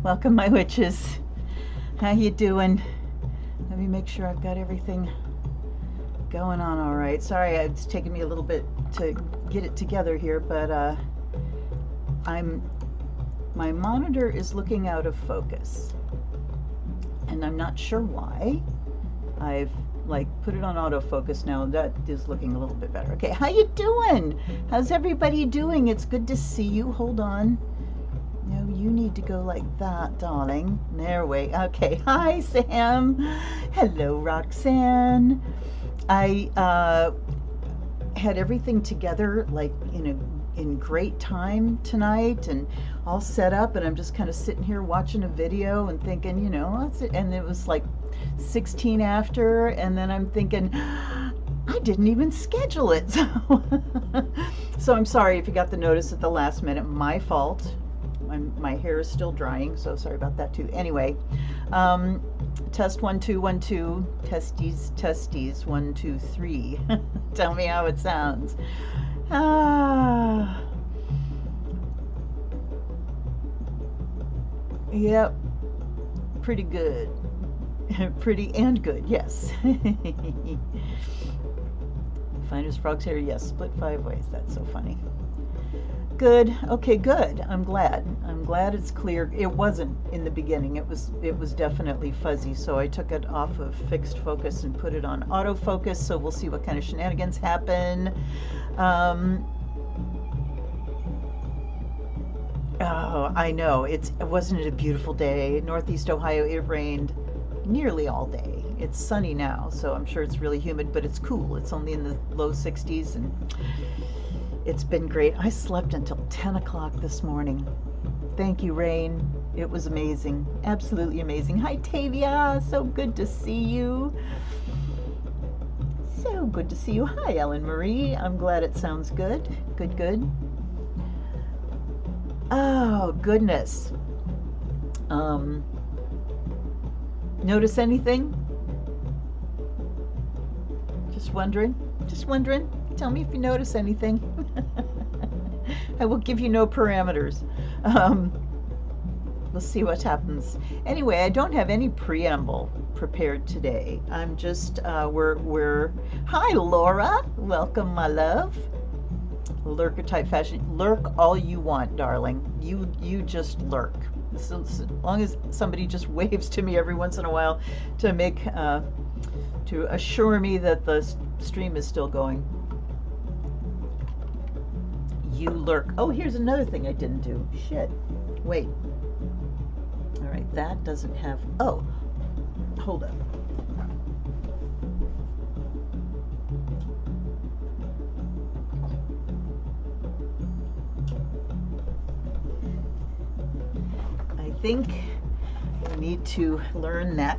Welcome, my witches. How you doing? Let me make sure I've got everything going on all right. Sorry, it's taken me a little bit to get it together here, but my monitor is looking out of focus, and I'm not sure why. I've put it on autofocus now. That is looking a little bit better. Okay, how you doing? How's everybody doing? It's good to see you. Hold on. No, you need to go like that, darling. There we. Okay. Hi, Sam. Hello, Roxanne. I had everything together in great time tonight and all set up, and I'm just kind of sitting here watching a video and thinking, that's it. And it was like 16 after, and then I'm thinking, I didn't even schedule it. So I'm sorry if you got the notice at the last minute. My fault. My hair is still drying, so sorry about that too. Anyway, test 1 2 1 2, testes 1 2 3. Tell me how it sounds. Yep, pretty good. Pretty and good, yes. Finest frog's hair, yes, split 5 ways. That's so funny. Good. Okay, good. I'm glad it's clear. It wasn't in the beginning. It was definitely fuzzy, so I took it off of fixed focus and put it on autofocus, so we'll see what kind of shenanigans happen. Oh, I know. Wasn't it a beautiful day? Northeast Ohio, it rained nearly all day. It's sunny now, so I'm sure it's really humid, but it's cool. It's only in the low 60s, and it's been great. I slept until 10 o'clock this morning. Thank you, rain. It was amazing. Absolutely amazing. Hi, Tavia. So good to see you. So good to see you. Hi, Ellen Marie. I'm glad it sounds good. Good, good. Oh, goodness. Notice anything? Just wondering. Just wondering. Tell me if you notice anything. I will give you no parameters. We'll see what happens. Anyway, I don't have any preamble prepared today. I'm just we're Hi, Laura. Welcome, my love. Lurker type fashion. Lurk all you want, darling. You just lurk. So, as long as somebody just waves to me every once in a while to make to assure me that the stream is still going. You lurk. Oh, here's another thing I didn't do. Shit. Wait. All right, that doesn't have. Oh, hold up. I think I need to learn that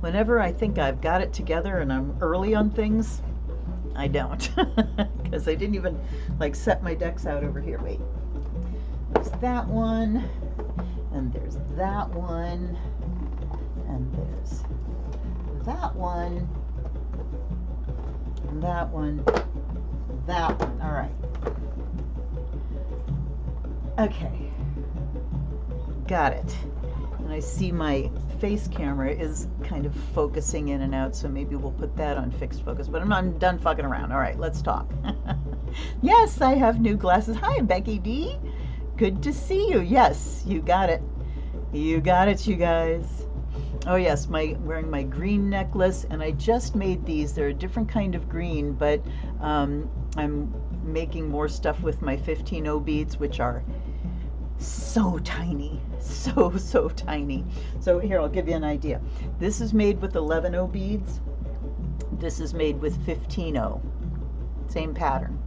whenever I think I've got it together and I'm early on things, I don't, because I didn't even set my decks out over here. Wait, there's that one, and there's that one, and there's that one, and that one, that one. All right. Okay. Got it. And I see my face camera is kind of focusing in and out, so maybe we'll put that on fixed focus, but I'm done fucking around. All right, let's talk. Yes, I have new glasses. Hi, Becky D. Good to see you. Yes, you got it. You got it, you guys. Oh yes, wearing my green necklace, and I just made these. They're a different kind of green, but I'm making more stuff with my 15O beads, which are so tiny, so tiny. So here, I'll give you an idea. This is made with 11O beads. This is made with 15O. Same pattern.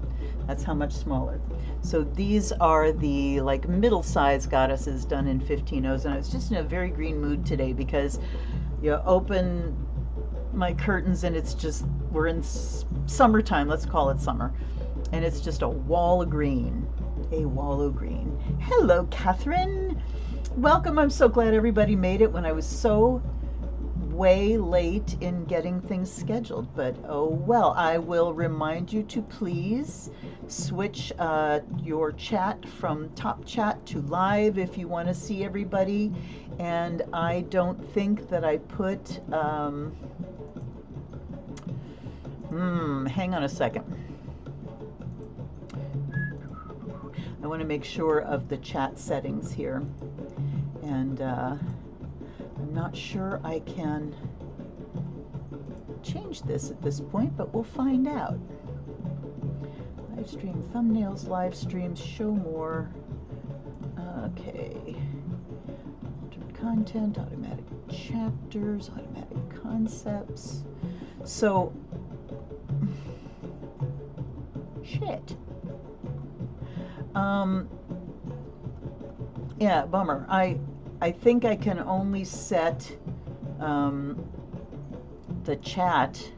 That's how much smaller. So these are the middle-sized goddesses done in 15Os, and I was just in a very green mood today because you open my curtains and it's just, we're in summertime, let's call it summer, and it's just a wall of green. A wall of green. Hello, Catherine. Welcome. I'm so glad everybody made it when I was so way late in getting things scheduled, but oh well. I will remind you to please switch your chat from top chat to live if you want to see everybody. And I don't think that I put, hang on a second. I want to make sure of the chat settings here. And I'm not sure I can change this at this point, but we'll find out. Live stream thumbnails, live streams, show more. Okay. Altered content, automatic chapters, automatic concepts. So, shit. Yeah, bummer. I think I can only set the chat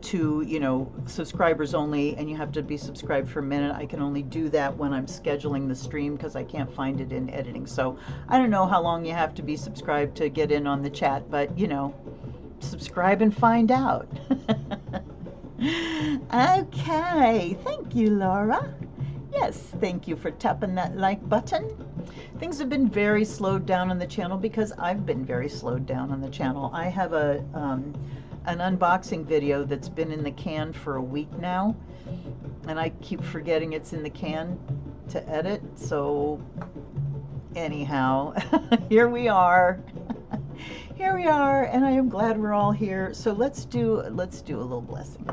to, you know, subscribers only, and you have to be subscribed for a minute. I can only do that when I'm scheduling the stream because I can't find it in editing. So I don't know how long you have to be subscribed to get in on the chat, but, you know, subscribe and find out. Okay, thank you, Laura. Yes, thank you for tapping that like button. Things have been very slowed down on the channel because I've been very slowed down on the channel. I have a an unboxing video that's been in the can for a week now, and I keep forgetting it's in the can to edit. So anyhow, here we are. Here we are, and I am glad we're all here. So let's do a little blessing.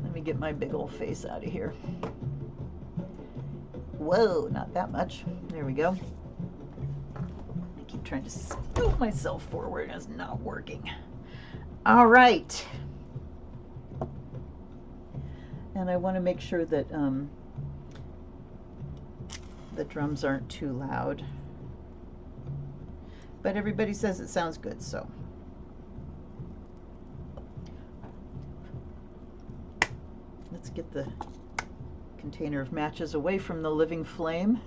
Let me get my big old face out of here. Whoa, not that much. There we go. I keep trying to scoop myself forward, and it's not working. All right. And I want to make sure that the drums aren't too loud. But everybody says it sounds good, so. Let's get the container of matches away from the living flame.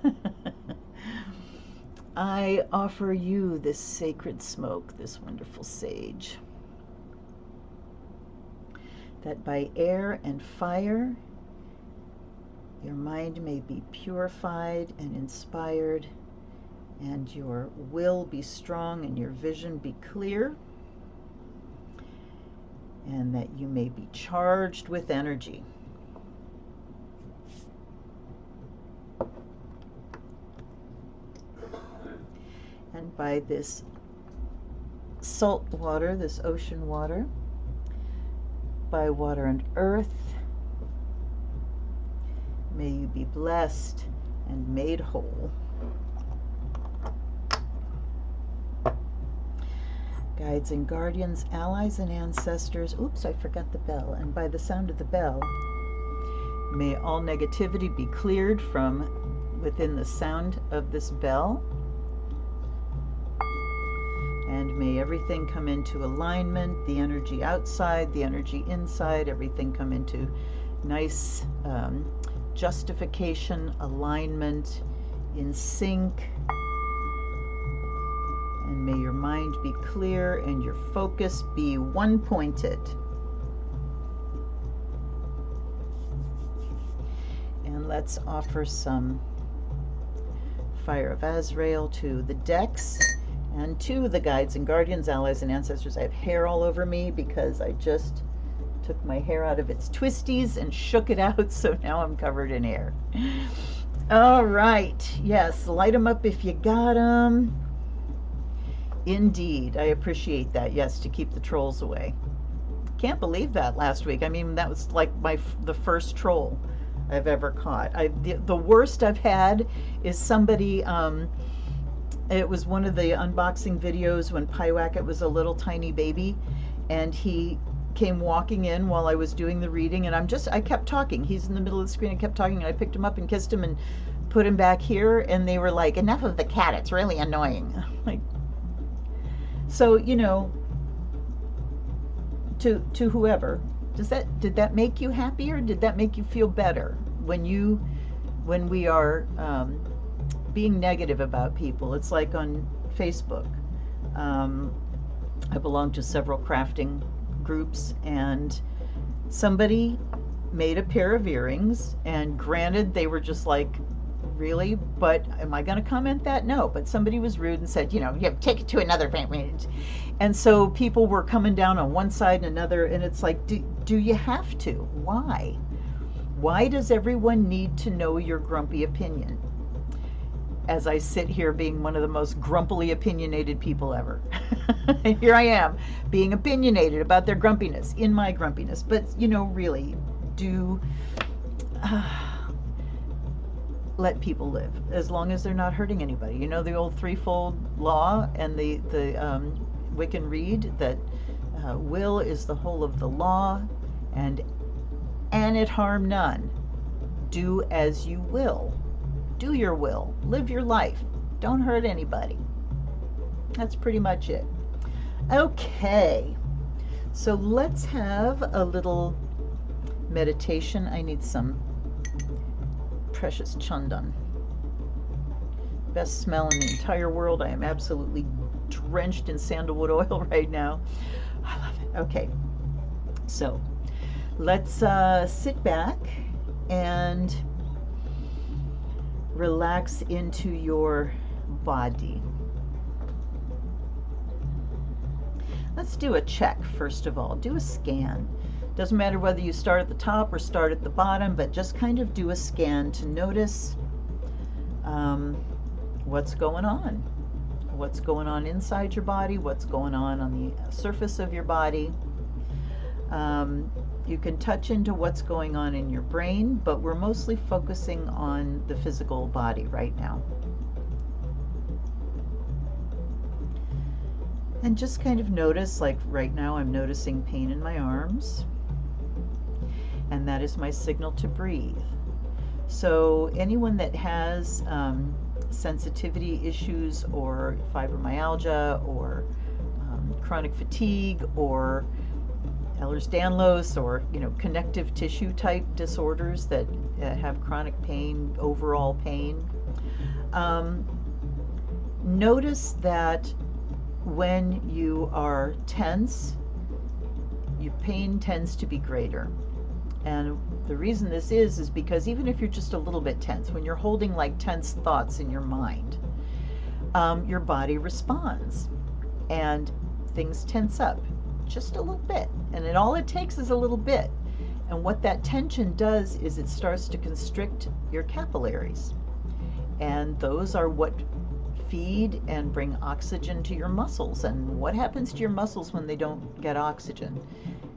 I offer you this sacred smoke, this wonderful sage, that by air and fire your mind may be purified and inspired, and your will be strong and your vision be clear, and that you may be charged with energy. And by this salt water, this ocean water, by water and earth, may you be blessed and made whole. Guides and guardians, allies and ancestors. Oops, I forgot the bell. And by the sound of the bell, may all negativity be cleared from within the sound of this bell. And may everything come into alignment, the energy outside, the energy inside, everything come into nice justification, alignment, in sync. And may your mind be clear and your focus be one-pointed. And let's offer some Fire of Azrael to the decks and to the guides and guardians, allies and ancestors. I have hair all over me because I just took my hair out of its twisties and shook it out, so now I'm covered in hair. All right, yes, light them up if you got them. Indeed, I appreciate that. Yes, to keep the trolls away. Can't believe that last week. I mean, that was like the first troll I've ever caught. The worst I've had is somebody. It was one of the unboxing videos when Pyewacket was a little tiny baby, and he came walking in while I was doing the reading, and I kept talking. He's in the middle of the screen. I kept talking, and I picked him up and kissed him and put him back here, and they were like, "Enough of the cat. It's really annoying." Like. So, you know, to whoever, did that make you happier? Did that make you feel better when we are being negative about people? It's like on Facebook. I belong to several crafting groups, and somebody made a pair of earrings, and granted, they were just like, really? But am I going to comment that? No. But somebody was rude and said, you know, you have to take it to another range. And so people were coming down on one side and another, and it's like, do you have to? Why? Why does everyone need to know your grumpy opinion? As I sit here being one of the most grumpily opinionated people ever. And here I am, being opinionated about their grumpiness, in my grumpiness. But, you know, really, do let people live, as long as they're not hurting anybody. You know the old threefold law and the Wiccan Rede, that will is the whole of the law, and it harm none. Do as you will. Do your will. Live your life. Don't hurt anybody. That's pretty much it. Okay, so let's have a little meditation. I need some precious chandan. Best smell in the entire world. I am absolutely drenched in sandalwood oil right now. I love it. Okay, so let's sit back and relax into your body. Let's do a check first of all. Do a scan. Doesn't matter whether you start at the top or start at the bottom, but just kind of do a scan to notice what's going on. What's going on inside your body, what's going on the surface of your body. You can touch into what's going on in your brain, but we're mostly focusing on the physical body right now. And just kind of notice, like right now I'm noticing pain in my arms, and that is my signal to breathe. So anyone that has sensitivity issues or fibromyalgia or chronic fatigue or Ehlers-Danlos, or connective tissue type disorders that have chronic pain, overall pain, notice that when you are tense, your pain tends to be greater. And the reason this is because even if you're just a little bit tense, when you're holding like tense thoughts in your mind, your body responds and things tense up just a little bit. And all it takes is a little bit. And what that tension does is it starts to constrict your capillaries. And those are what feed and bring oxygen to your muscles. And what happens to your muscles when they don't get oxygen?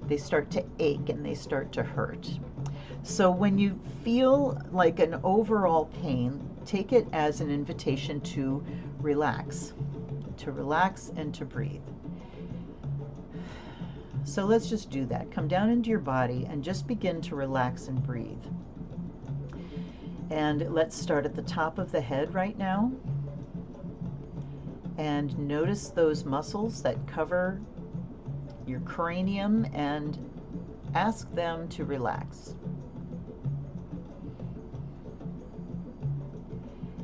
They start to ache and they start to hurt. So when you feel like an overall pain, take it as an invitation to relax and to breathe. So let's just do that. Come down into your body and just begin to relax and breathe. And let's start at the top of the head right now. And notice those muscles that cover your cranium and ask them to relax.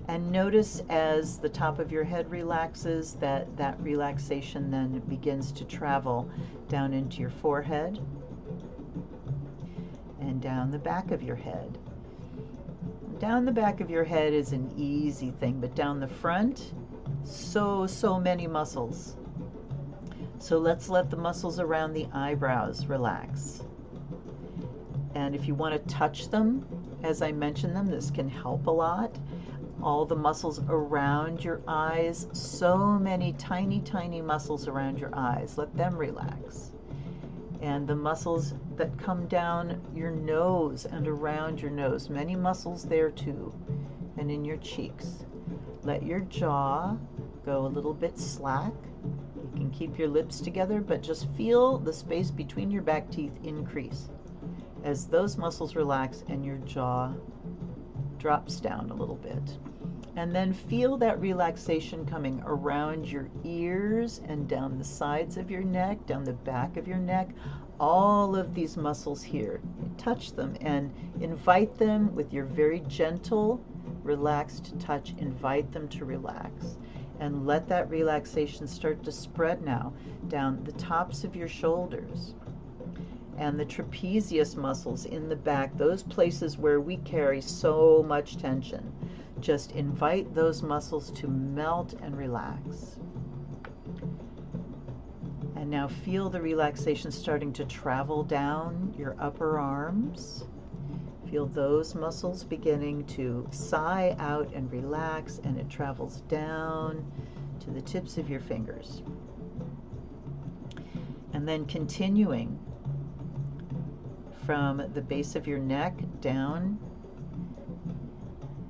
And notice as the top of your head relaxes, that relaxation then begins to travel down into your forehead and down the back of your head. Down the back of your head is an easy thing, but down the front, so many muscles. So let's let the muscles around the eyebrows relax. And if you want to touch them, as I mentioned them, this can help a lot. All the muscles around your eyes, so many tiny muscles around your eyes, let them relax. And the muscles that come down your nose and around your nose, many muscles there too, and in your cheeks. Let your jaw go a little bit slack. You can keep your lips together, but just feel the space between your back teeth increase as those muscles relax and your jaw drops down a little bit. And then feel that relaxation coming around your ears and down the sides of your neck, down the back of your neck, all of these muscles here. Touch them and invite them with your very gentle, relaxed touch. Invite them to relax. And let that relaxation start to spread now down the tops of your shoulders and the trapezius muscles in the back, those places where we carry so much tension. Just invite those muscles to melt and relax. And now feel the relaxation starting to travel down your upper arms. Feel those muscles beginning to sigh out and relax, and it travels down to the tips of your fingers. And then continuing from the base of your neck down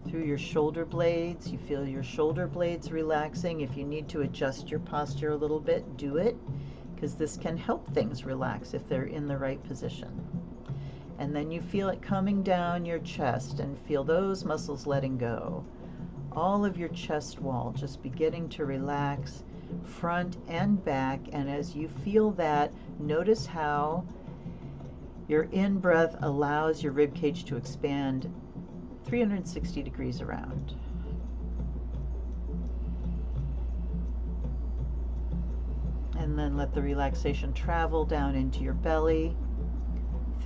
through your shoulder blades. You feel your shoulder blades relaxing. If you need to adjust your posture a little bit, do it, because this can help things relax if they're in the right position. And then you feel it coming down your chest, and feel those muscles letting go. All of your chest wall just beginning to relax, front and back. And as you feel that, notice how your in-breath allows your rib cage to expand 360 degrees around. And then let the relaxation travel down into your belly,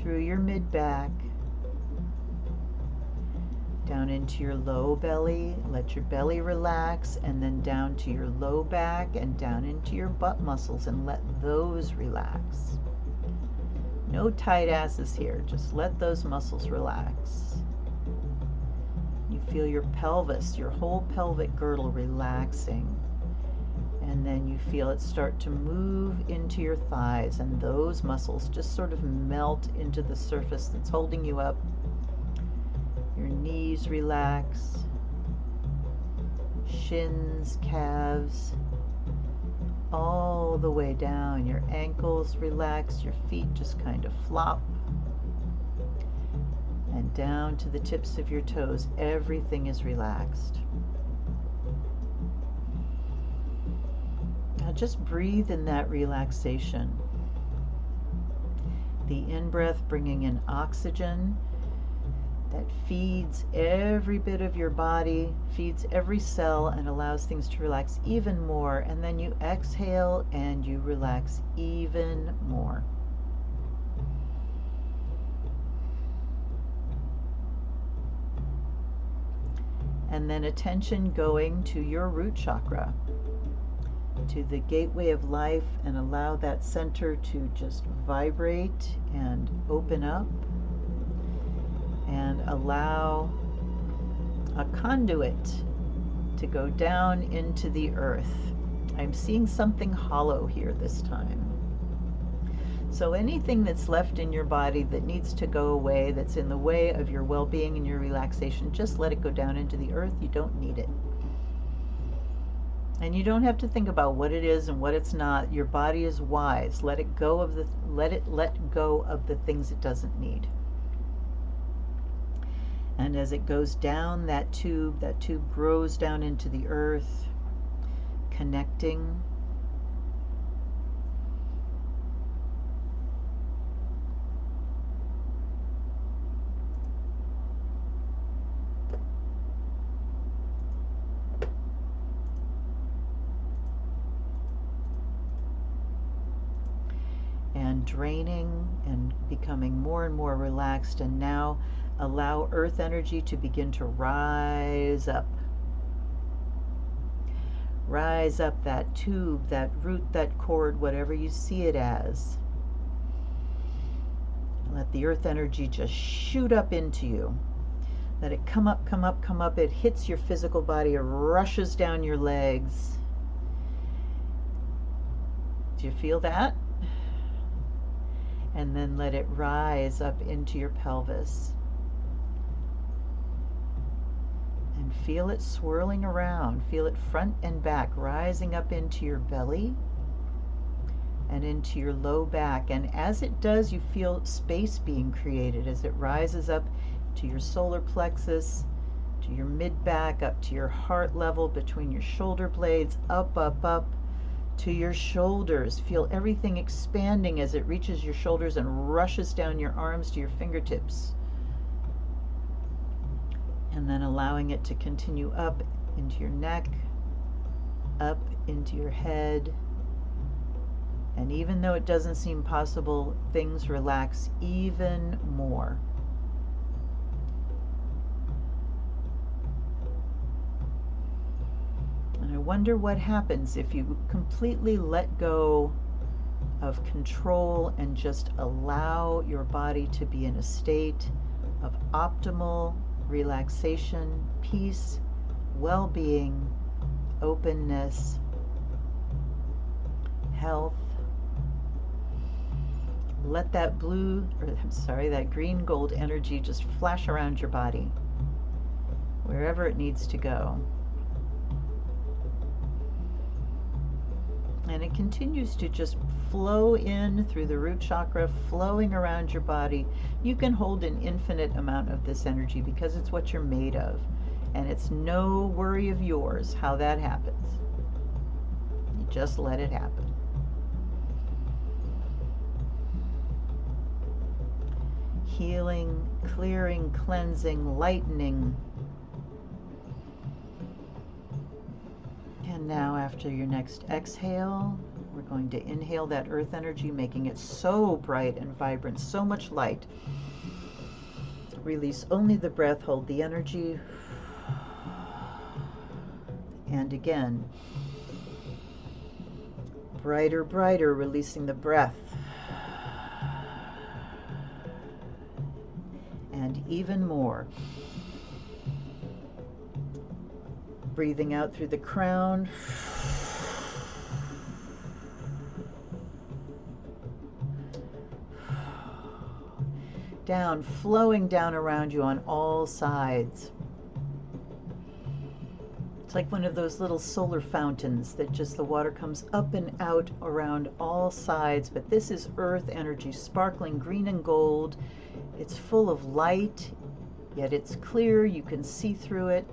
through your mid-back, down into your low belly. Let your belly relax, and then down to your low back and down into your butt muscles, and let those relax. No tight asses here, just let those muscles relax. You feel your pelvis, your whole pelvic girdle relaxing. And then you feel it start to move into your thighs, and those muscles just sort of melt into the surface that's holding you up. Your knees relax, shins, calves, all the way down. Your ankles relax, your feet just kind of flop. And down to the tips of your toes, everything is relaxed. Now just breathe in that relaxation. The in-breath bringing in oxygen that feeds every bit of your body, feeds every cell, and allows things to relax even more. And then you exhale and you relax even more. And then attention going to your root chakra, to the gateway of life, and allow that center to just vibrate and open up, and allow a conduit to go down into the earth. I'm seeing something hollow here this time. So anything that's left in your body that needs to go away, that's in the way of your well-being and your relaxation, just let it go down into the earth. You don't need it. And you don't have to think about what it is and what it's not. Your body is wise. Let it go of let go of the things it doesn't need. And as it goes down that tube grows down into the earth, connecting. And draining and becoming more and more relaxed. And now allow earth energy to begin to rise up. Rise up that tube, that root, that cord, whatever you see it as. Let the earth energy just shoot up into you. Let it come up, come up, come up. It hits your physical body, it rushes down your legs. Do you feel that? And then let it rise up into your pelvis. And feel it swirling around. Feel it front and back, rising up into your belly and into your low back. And as it does, you feel space being created as it rises up to your solar plexus, to your mid-back, up to your heart level, between your shoulder blades, up, up, up to your shoulders. Feel everything expanding as it reaches your shoulders and rushes down your arms to your fingertips. And then allowing it to continue up into your neck, up into your head. And even though it doesn't seem possible, things relax even more. And I wonder what happens if you completely let go of control and just allow your body to be in a state of optimal relaxation, peace, well-being, openness, health. Let that that green gold energy just flash around your body, wherever it needs to go. And it continues to just flow in through the root chakra, flowing around your body. You can hold an infinite amount of this energy because it's what you're made of. And it's no worry of yours how that happens. You just let it happen. Healing, clearing, cleansing, lightening. And now after your next exhale, we're going to inhale that earth energy, making it so bright and vibrant, so much light. Release only the breath, hold the energy. And again, brighter, brighter, releasing the breath. And even more. Breathing out through the crown. Down, flowing down around you on all sides. It's like one of those little solar fountains that just the water comes up and out around all sides. But this is earth energy, sparkling green and gold. It's full of light, yet it's clear. You can see through it.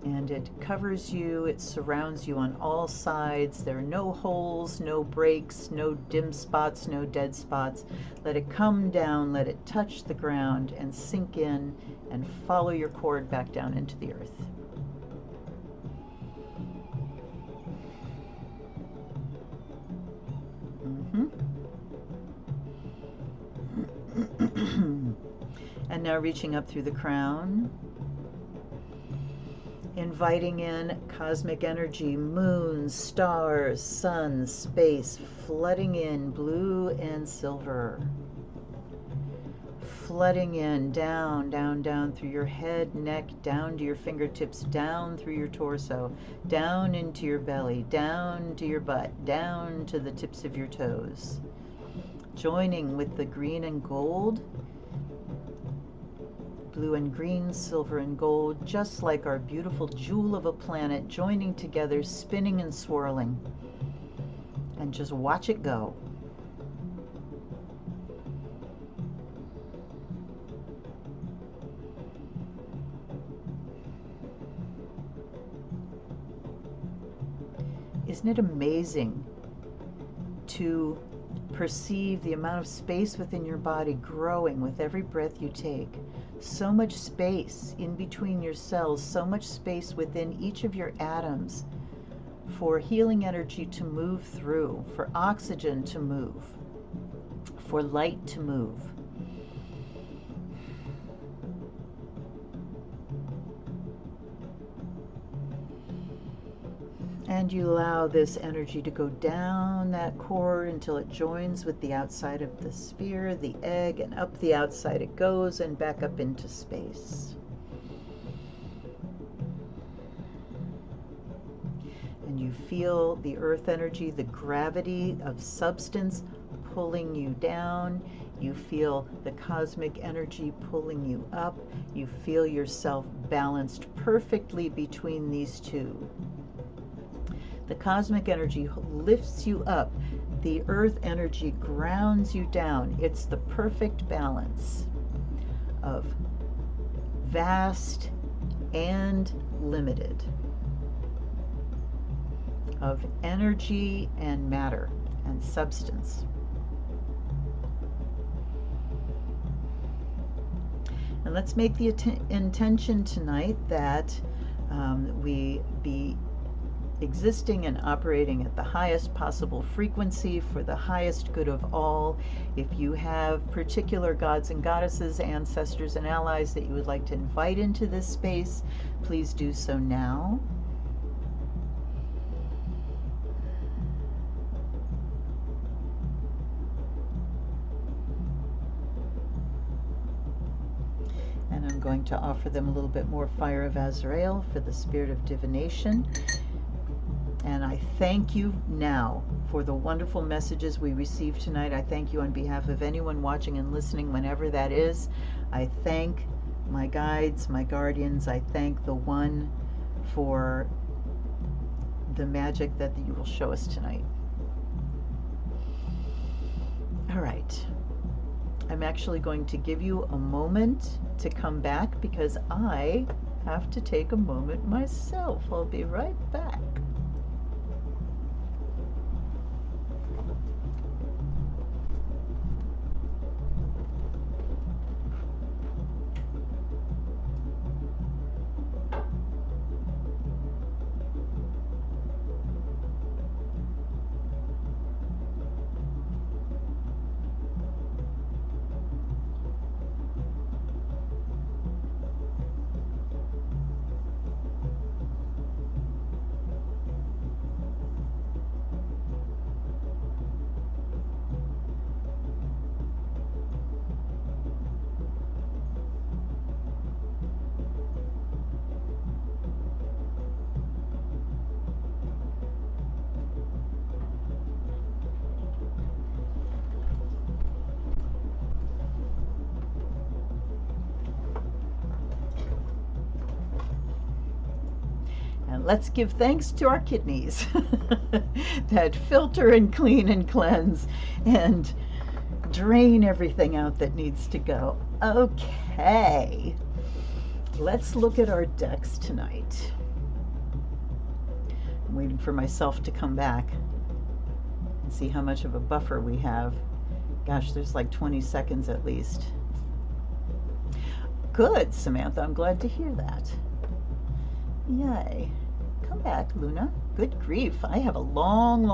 And it covers you, it surrounds you on all sides. There are no holes, no breaks, no dim spots, no dead spots. Let it come down, let it touch the ground and sink in and follow your cord back down into the earth. And now reaching up through the crown. Inviting in cosmic energy, moons, stars, suns, space, flooding in blue and silver. Flooding in, down, down, down through your head, neck, down to your fingertips, down through your torso, down into your belly, down to your butt, down to the tips of your toes. Joining with the green and gold, blue and green, silver and gold, just like our beautiful jewel of a planet, joining together, spinning and swirling. And just watch it go. Isn't it amazing to perceive the amount of space within your body growing with every breath you take? So much space in between your cells, so much space within each of your atoms for healing energy to move through, for oxygen to move, for light to move. And you allow this energy to go down that cord until it joins with the outside of the sphere, the egg, and up the outside it goes and back up into space. And you feel the earth energy, the gravity of substance pulling you down. You feel the cosmic energy pulling you up. You feel yourself balanced perfectly between these two. The cosmic energy lifts you up. The earth energy grounds you down. It's the perfect balance of vast and limited, of energy and matter and substance. And let's make the intention tonight that we be existing and operating at the highest possible frequency for the highest good of all. If you have particular gods and goddesses, ancestors and allies that you would like to invite into this space, please do so now. And I'm going to offer them a little bit more fire of Azrael for the spirit of divination. And I thank you now for the wonderful messages we received tonight. I thank you on behalf of anyone watching and listening, whenever that is. I thank my guides, my guardians. I thank the One for the magic that you will show us tonight. All right. I'm actually going to give you a moment to come back because I have to take a moment myself. I'll be right back. And let's give thanks to our kidneys that filter and clean and cleanse and drain everything out that needs to go. Okay, let's look at our decks tonight. I'm waiting for myself to come back and see how much of a buffer we have. Gosh, there's like 20 seconds at least. Good, Samantha, I'm glad to hear that. Yay. Come back, Luna. Good grief. I have a long,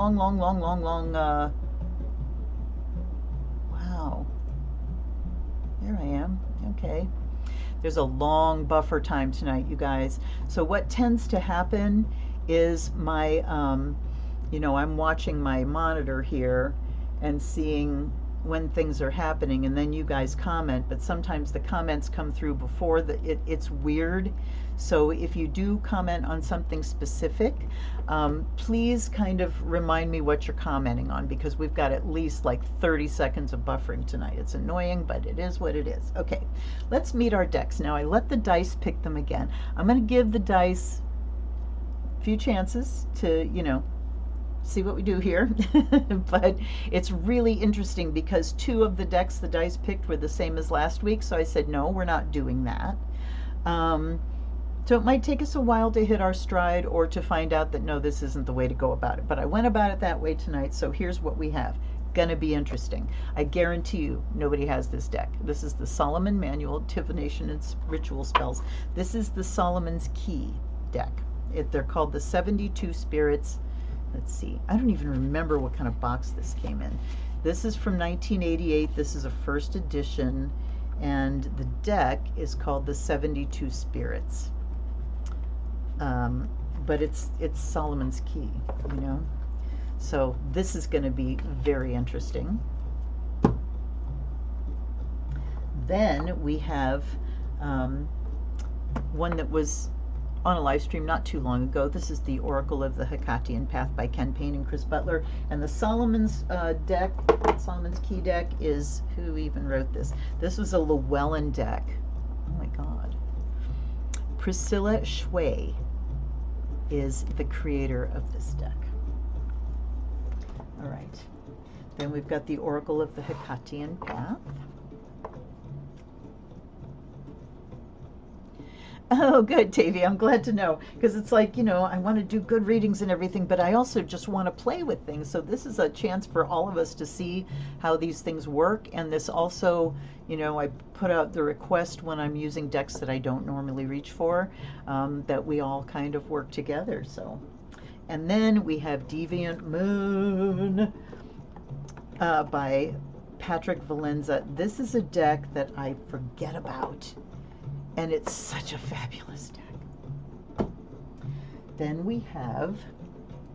wow. There I am. Okay. There's a long buffer time tonight, you guys. So what tends to happen is my, you know, I'm watching my monitor here and seeing when things are happening, and then you guys comment, but sometimes the comments come through before it's weird. So if you do comment on something specific, please kind of remind me what you're commenting on, because we've got at least like 30 seconds of buffering tonight. It's annoying, but it is what it is. Okay, let's meet our decks. Now I let the dice pick them again. I'm going to give the dice a few chances to, you know, see what we do here. But it's really interesting because two of the decks the dice picked were the same as last week, so I said no, we're not doing that. So it might take us a while to hit our stride or to find out that no, this isn't the way to go about it, but I went about it that way tonight. So here's what we have. Gonna be interesting. I guarantee you nobody has this deck. This is the Solomon Manual, Divination and Ritual Spells. This is the Solomon's Key deck. They're called the 72 Spirits. Let's see, I don't even remember what kind of box this came in. This is from 1988. This is a first edition, and the deck is called the 72 Spirits. But it's Solomon's Key, you know? So this is going to be very interesting. Then we have one that was on a live stream not too long ago. This is the Oracle of the Hecatian Path by Ken Payne and Chris Butler. And the Solomon's deck, Solomon's Key deck, is, who even wrote this? This was a Llewellyn deck. Oh my God. Priscilla Shway is the creator of this deck. All right. Then we've got the Oracle of the Hecatian Path. Oh, good, Tavy. I'm glad to know. Because it's like, I want to do good readings and everything, but I also just want to play with things. So this is a chance for all of us to see how these things work. And this also, I put out the request when I'm using decks that I don't normally reach for, that we all kind of work together. So, and then we have Deviant Moon by Patrick Valenza. This is a deck that I forget about. And it's such a fabulous deck. Then we have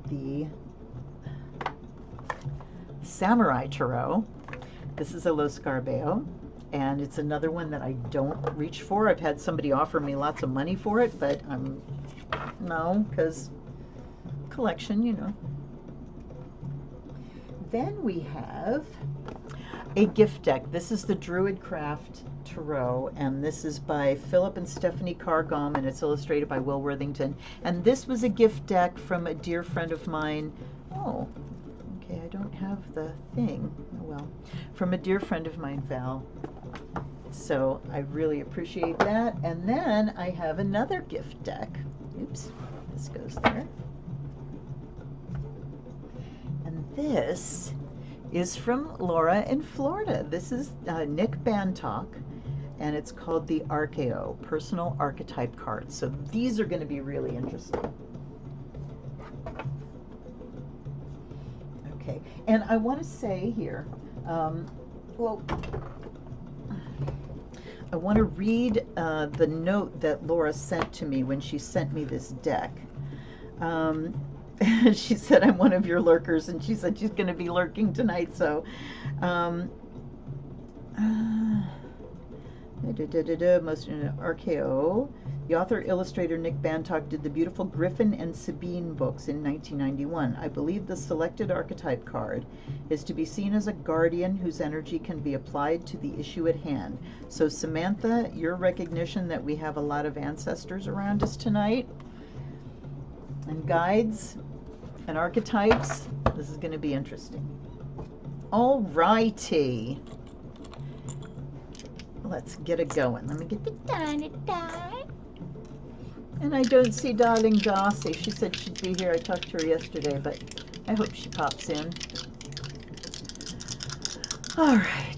the Samurai Tarot. This is a Lo Scarabeo, and it's another one that I don't reach for. I've had somebody offer me lots of money for it, but no, because collection, Then we have a gift deck. This is the Druidcraft Tarot, and this is by Philip and Stephanie Cargom, and it's illustrated by Will Worthington. And this was a gift deck from a dear friend of mine. Oh, okay, I don't have the thing. Oh, well, from a dear friend of mine, Val. So I really appreciate that. And then I have another gift deck. Oops, this goes there. And this is from Laura in Florida. This is Nick Bantock, and it's called the Archeo, Personal Archetype Cards. So these are going to be really interesting. Okay, and I want to say here, well, I want to read the note that Laura sent to me when she sent me this deck. She said, I'm one of your lurkers, and she said she's going to be lurking tonight. So, most Archeo. The author-illustrator Nick Bantock did the beautiful Griffin and Sabine books in 1991. I believe the selected archetype card is to be seen as a guardian whose energy can be applied to the issue at hand. So, Samantha, your recognition that we have a lot of ancestors around us tonight, and guides and archetypes. This is going to be interesting. All righty. Let's get it going. Let me get the tiny. And I don't see darling Darcy. She said she'd be here. I talked to her yesterday, but I hope she pops in. All right.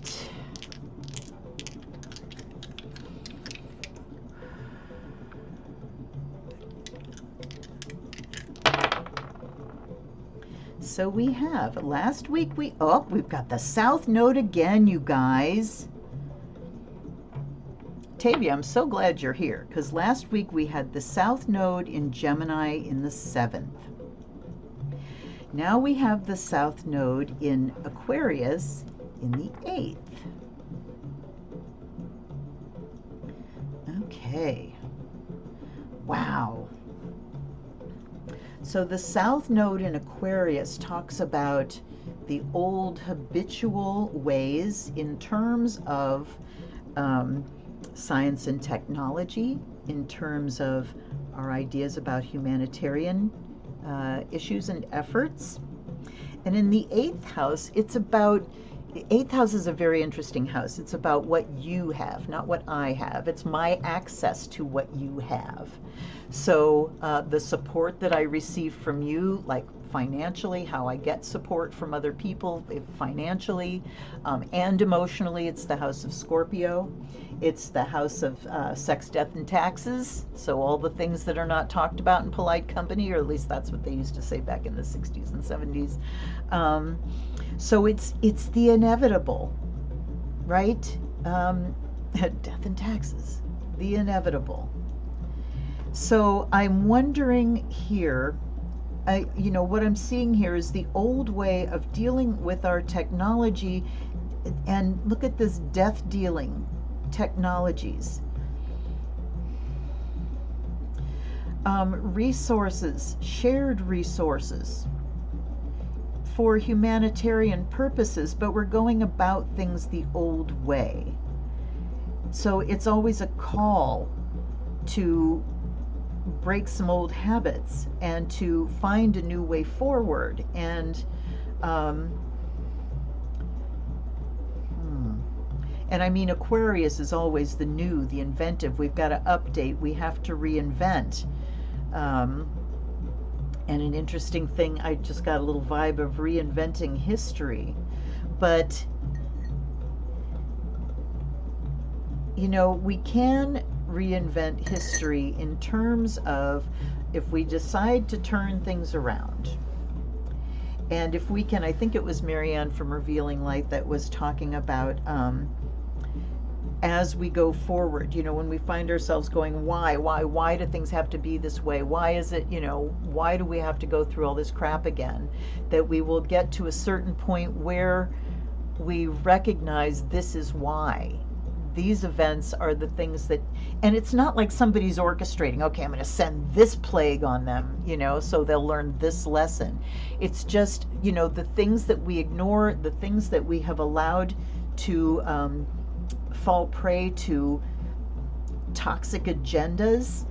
So we have, last week we've got the South Node again, you guys. Tavia, I'm so glad you're here, because last week we had the South Node in Gemini in the 7th. Now we have the South Node in Aquarius in the 8th. Okay. Wow. So the South Node in Aquarius talks about the old habitual ways in terms of science and technology, in terms of our ideas about humanitarian issues and efforts. And in the 8th house, it's about, the 8th house is a very interesting house. It's about what you have, not what I have. It's my access to what you have. So the support that I receive from you, like financially, how I get support from other people financially and emotionally, it's the house of Scorpio. It's the house of sex, death, and taxes. So all the things that are not talked about in polite company, or at least that's what they used to say back in the 60s and 70s. So it's the inevitable, right? Death and taxes, the inevitable. So I'm wondering here, what I'm seeing here is the old way of dealing with our technology, and look at this death dealing technologies. Resources, shared resources for humanitarian purposes, but we're going about things the old way. So it's always a call to break some old habits and to find a new way forward. And And I mean, Aquarius is always the new, the inventive. We've got to update, we have to reinvent. And an interesting thing, I just got a little vibe of reinventing history. But, you know, we can reinvent history in terms of if we decide to turn things around. And if we can, I think it was Marianne from Revealing Light that was talking about as we go forward, you know, when we find ourselves going, why do things have to be this way? Why is it, you know, why do we have to go through all this crap again? That we will get to a certain point where we recognize this is why. These events are the things that, and it's not like somebody's orchestrating, okay, I'm going to send this plague on them, you know, so they'll learn this lesson. It's just, you know, the things that we ignore, the things that we have allowed to fall prey to toxic agendas,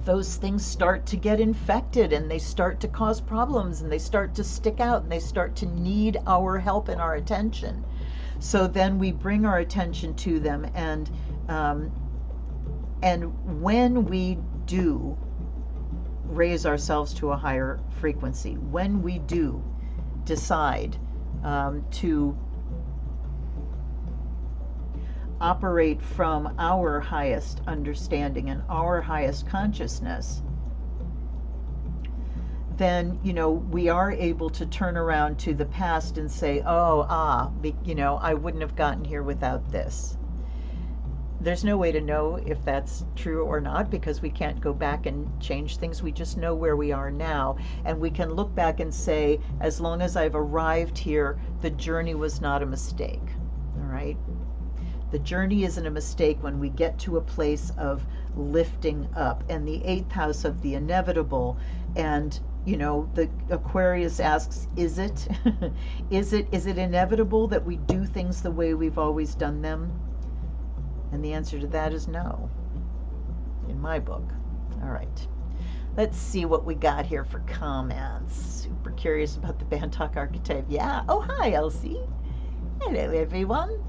those things start to get infected and they start to cause problems and they start to stick out and they start to need our help and our attention. So then we bring our attention to them, and when we do raise ourselves to a higher frequency, when we do decide to operate from our highest understanding and our highest consciousness, then, you know, we are able to turn around to the past and say, you know, I wouldn't have gotten here without this. There's no way to know if that's true or not because we can't go back and change things. We just know where we are now, and we can look back and say, as long as I've arrived here, the journey was not a mistake. All right? The journey isn't a mistake when we get to a place of lifting up. And the 8th house of the inevitable, and you know, the Aquarius asks, is it? is it inevitable that we do things the way we've always done them? And the answer to that is no, in my book. All right. Let's see what we got here for comments. Super curious about the Bantok archetype. Yeah. Oh, hi, Elsie. Hello, everyone.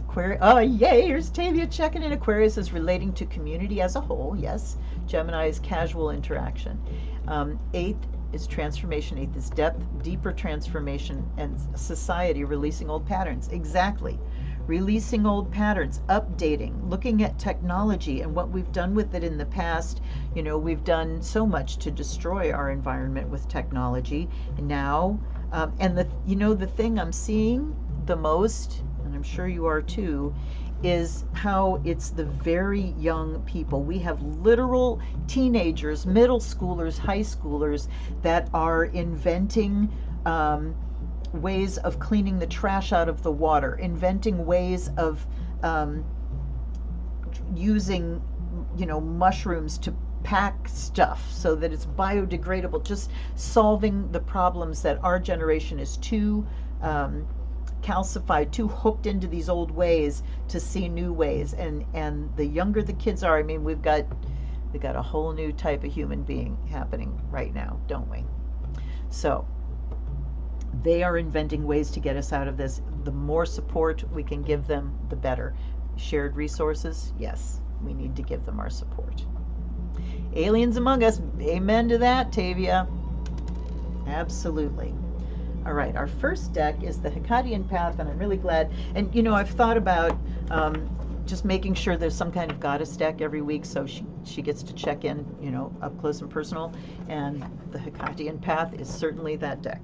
Aquarius. Oh, yay. Here's Tavia checking in. Aquarius is relating to community as a whole. Yes. Gemini is casual interaction. 8th is transformation. 8th is depth, deeper transformation, and society releasing old patterns. Exactly. Releasing old patterns, updating, looking at technology and what we've done with it in the past. You know, we've done so much to destroy our environment with technology. And now, and the thing I'm seeing the most, and I'm sure you are too, is how it's the very young people. We have literal teenagers, middle schoolers, high schoolers that are inventing ways of cleaning the trash out of the water, inventing ways of using, you know, mushrooms to pack stuff so that it's biodegradable, just solving the problems that our generation is too calcified, too hooked into these old ways to see new ways. And the younger the kids are, I mean, we've got a whole new type of human being happening right now, don't we? So they are inventing ways to get us out of this. The more support we can give them, the better. Shared resources, yes, we need to give them our support. Aliens among us, amen to that, Tavia. Absolutely. All right, our first deck is the Hecatian Path, and I'm really glad. And, you know, I've thought about just making sure there's some kind of goddess deck every week so she gets to check in, you know, up close and personal. And the Hecatian Path is certainly that deck.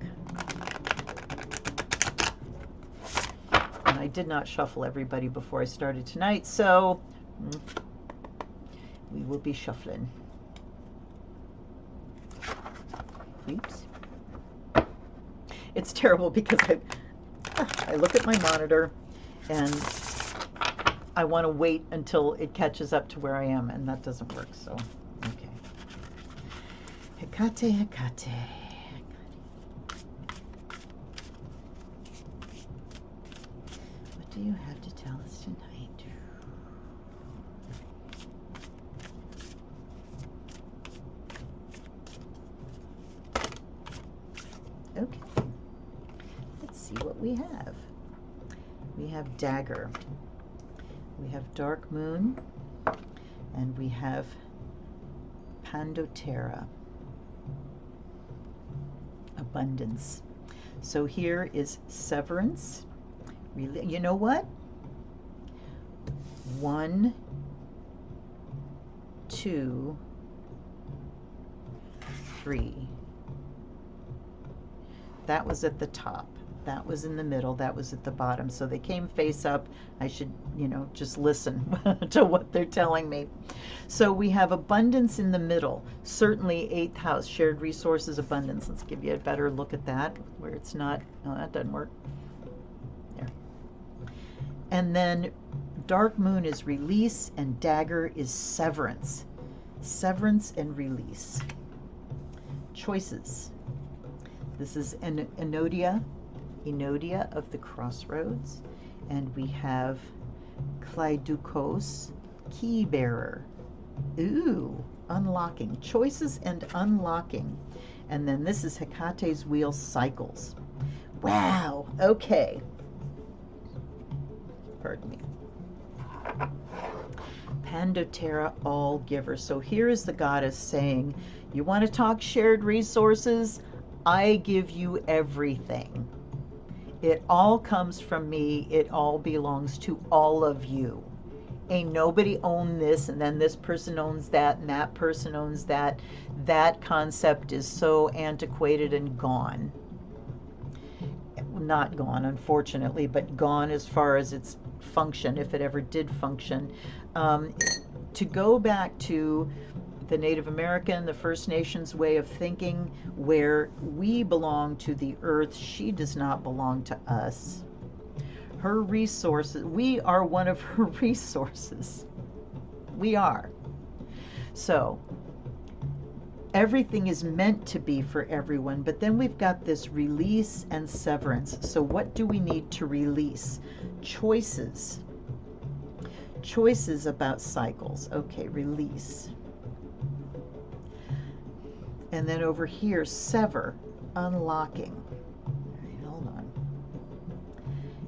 And I did not shuffle everybody before I started tonight, so we will be shuffling. Oops. It's terrible because I look at my monitor and I want to wait until it catches up to where I am, and that doesn't work, so, okay. Hecate, Hecate. What do you have to tell us tonight? Okay. Let's see what we have. we have dagger, we have dark moon, and we have Pandotera, abundance. So here is severance. You know what? 1, 2, 3. That was at the top. That was in the middle. That was at the bottom. So they came face up. I should, just listen to what they're telling me. So we have abundance in the middle. Certainly 8th house, shared resources, abundance. Let's give you a better look at that, where it's not, oh, that doesn't work. There. And then dark moon is release, and dagger is severance. Severance and release. Choices. This is Enodia of the Crossroads, and we have Kleidukos, key bearer. Ooh, unlocking. Choices and unlocking. And then this is Hecate's wheel, cycles. Wow, okay. Pardon me. Pandotera, all giver. So here is the goddess saying, you want to talk shared resources? I give you everything. It all comes from me. It all belongs to all of you. Ain't nobody own this, and then this person owns that, and that person owns that. That concept is so antiquated and gone. Not gone, unfortunately, but gone as far as its function, if it ever did function. To go back to the Native American, the First Nations way of thinking, where we belong to the earth, she does not belong to us. Her resources, we are one of her resources. We are. So everything is meant to be for everyone, but then we've got this release and severance. So what do we need to release? Choices. Choices about cycles. Okay, release. And then over here, sever, unlocking. All right, hold on.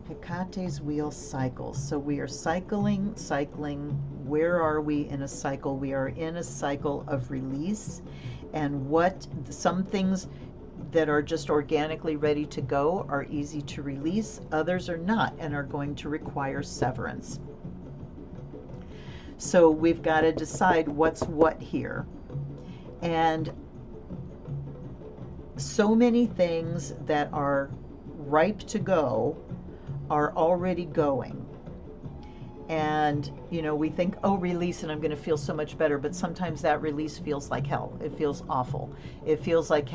Hecate's wheel, cycles. So we are cycling. Where are we in a cycle? We are in a cycle of release. And some things that are just organically ready to go are easy to release. Others are not and are going to require severance. So we've got to decide what's what here. And so many things that are ripe to go are already going. And, we think, oh, release, and I'm going to feel so much better. But sometimes that release feels like hell. It feels awful. It feels like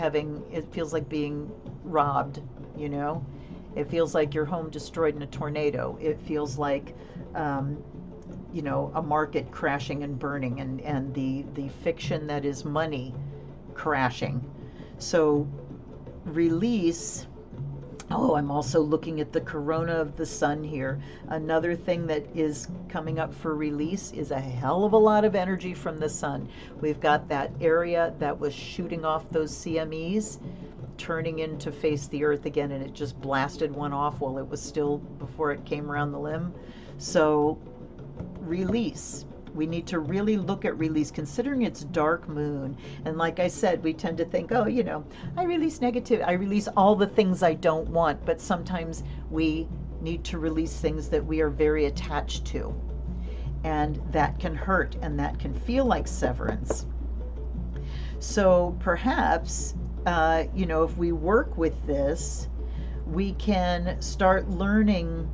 being robbed, It feels like your home destroyed in a tornado. It feels like, a market crashing and burning, and the fiction that is money crashing. So release. Oh, I'm also looking at the corona of the sun here. Another thing that is coming up for release is a hell of a lot of energy from the sun. We've got that area that was shooting off those CMEs, turning in to face the earth again, and it just blasted one off while it was still, before it came around the limb. So release. We need to really look at release, considering it's dark moon. And like I said, we tend to think, oh, I release negative. I release all the things I don't want. But sometimes we need to release things that we are very attached to. And that can hurt, and that can feel like severance. So perhaps, if we work with this, we can start learning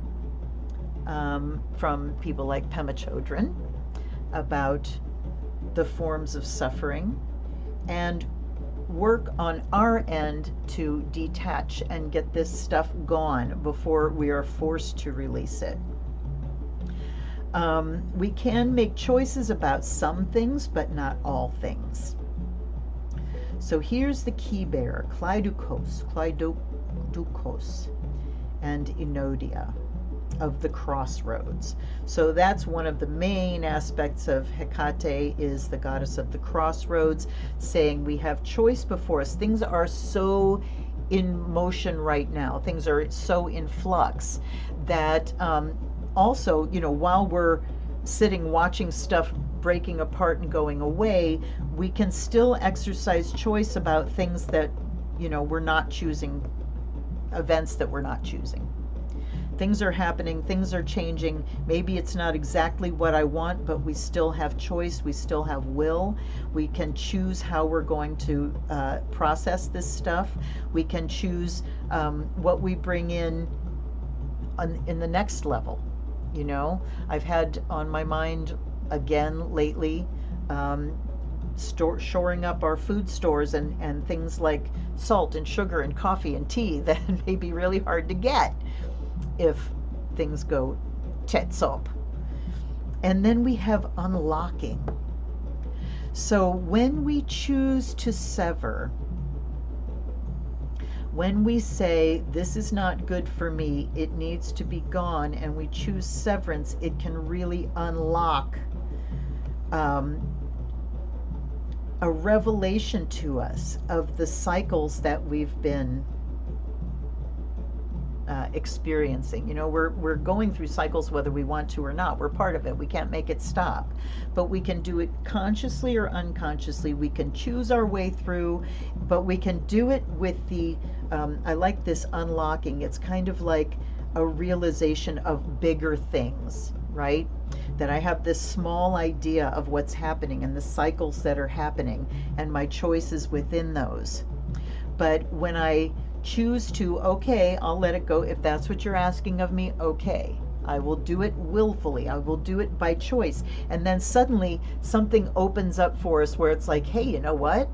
from people like Pema Chodron about the forms of suffering, and work on our end to detach and get this stuff gone before we are forced to release it. We can make choices about some things, but not all things. So here's the key bearer, Kleidukos, and Enodia of the Crossroads. So that's one of the main aspects of Hecate, is the goddess of the crossroads, saying we have choice before us. Things are so in motion right now. Things are so in flux that also, you know, while we're sitting watching stuff breaking apart and going away, we can still exercise choice about things that, you know, we're not choosing, events that we're not choosing. Things are happening, things are changing. Maybe it's not exactly what I want, but we still have choice, we still have will. We can choose how we're going to process this stuff. We can choose what we bring in the next level. You know, I've had on my mind again lately, shoring up our food stores and things like salt and sugar and coffee and tea that may be really hard to get if things go tits up. And then we have unlocking. So when we choose to sever, when we say this is not good for me, it needs to be gone, and we choose severance, it can really unlock a revelation to us of the cycles that we've been experiencing. You know, we're going through cycles whether we want to or not. We're part of it. We can't make it stop. But we can do it consciously or unconsciously. We can choose our way through, but we can do it with the, I like this unlocking. It's kind of like a realization of bigger things, right? That I have this small idea of what's happening and the cycles that are happening and my choices within those. But when I choose to, okay, I'll let it go. If that's what you're asking of me, okay. I will do it willfully. I will do it by choice. And then suddenly something opens up for us where it's like, hey, you know what?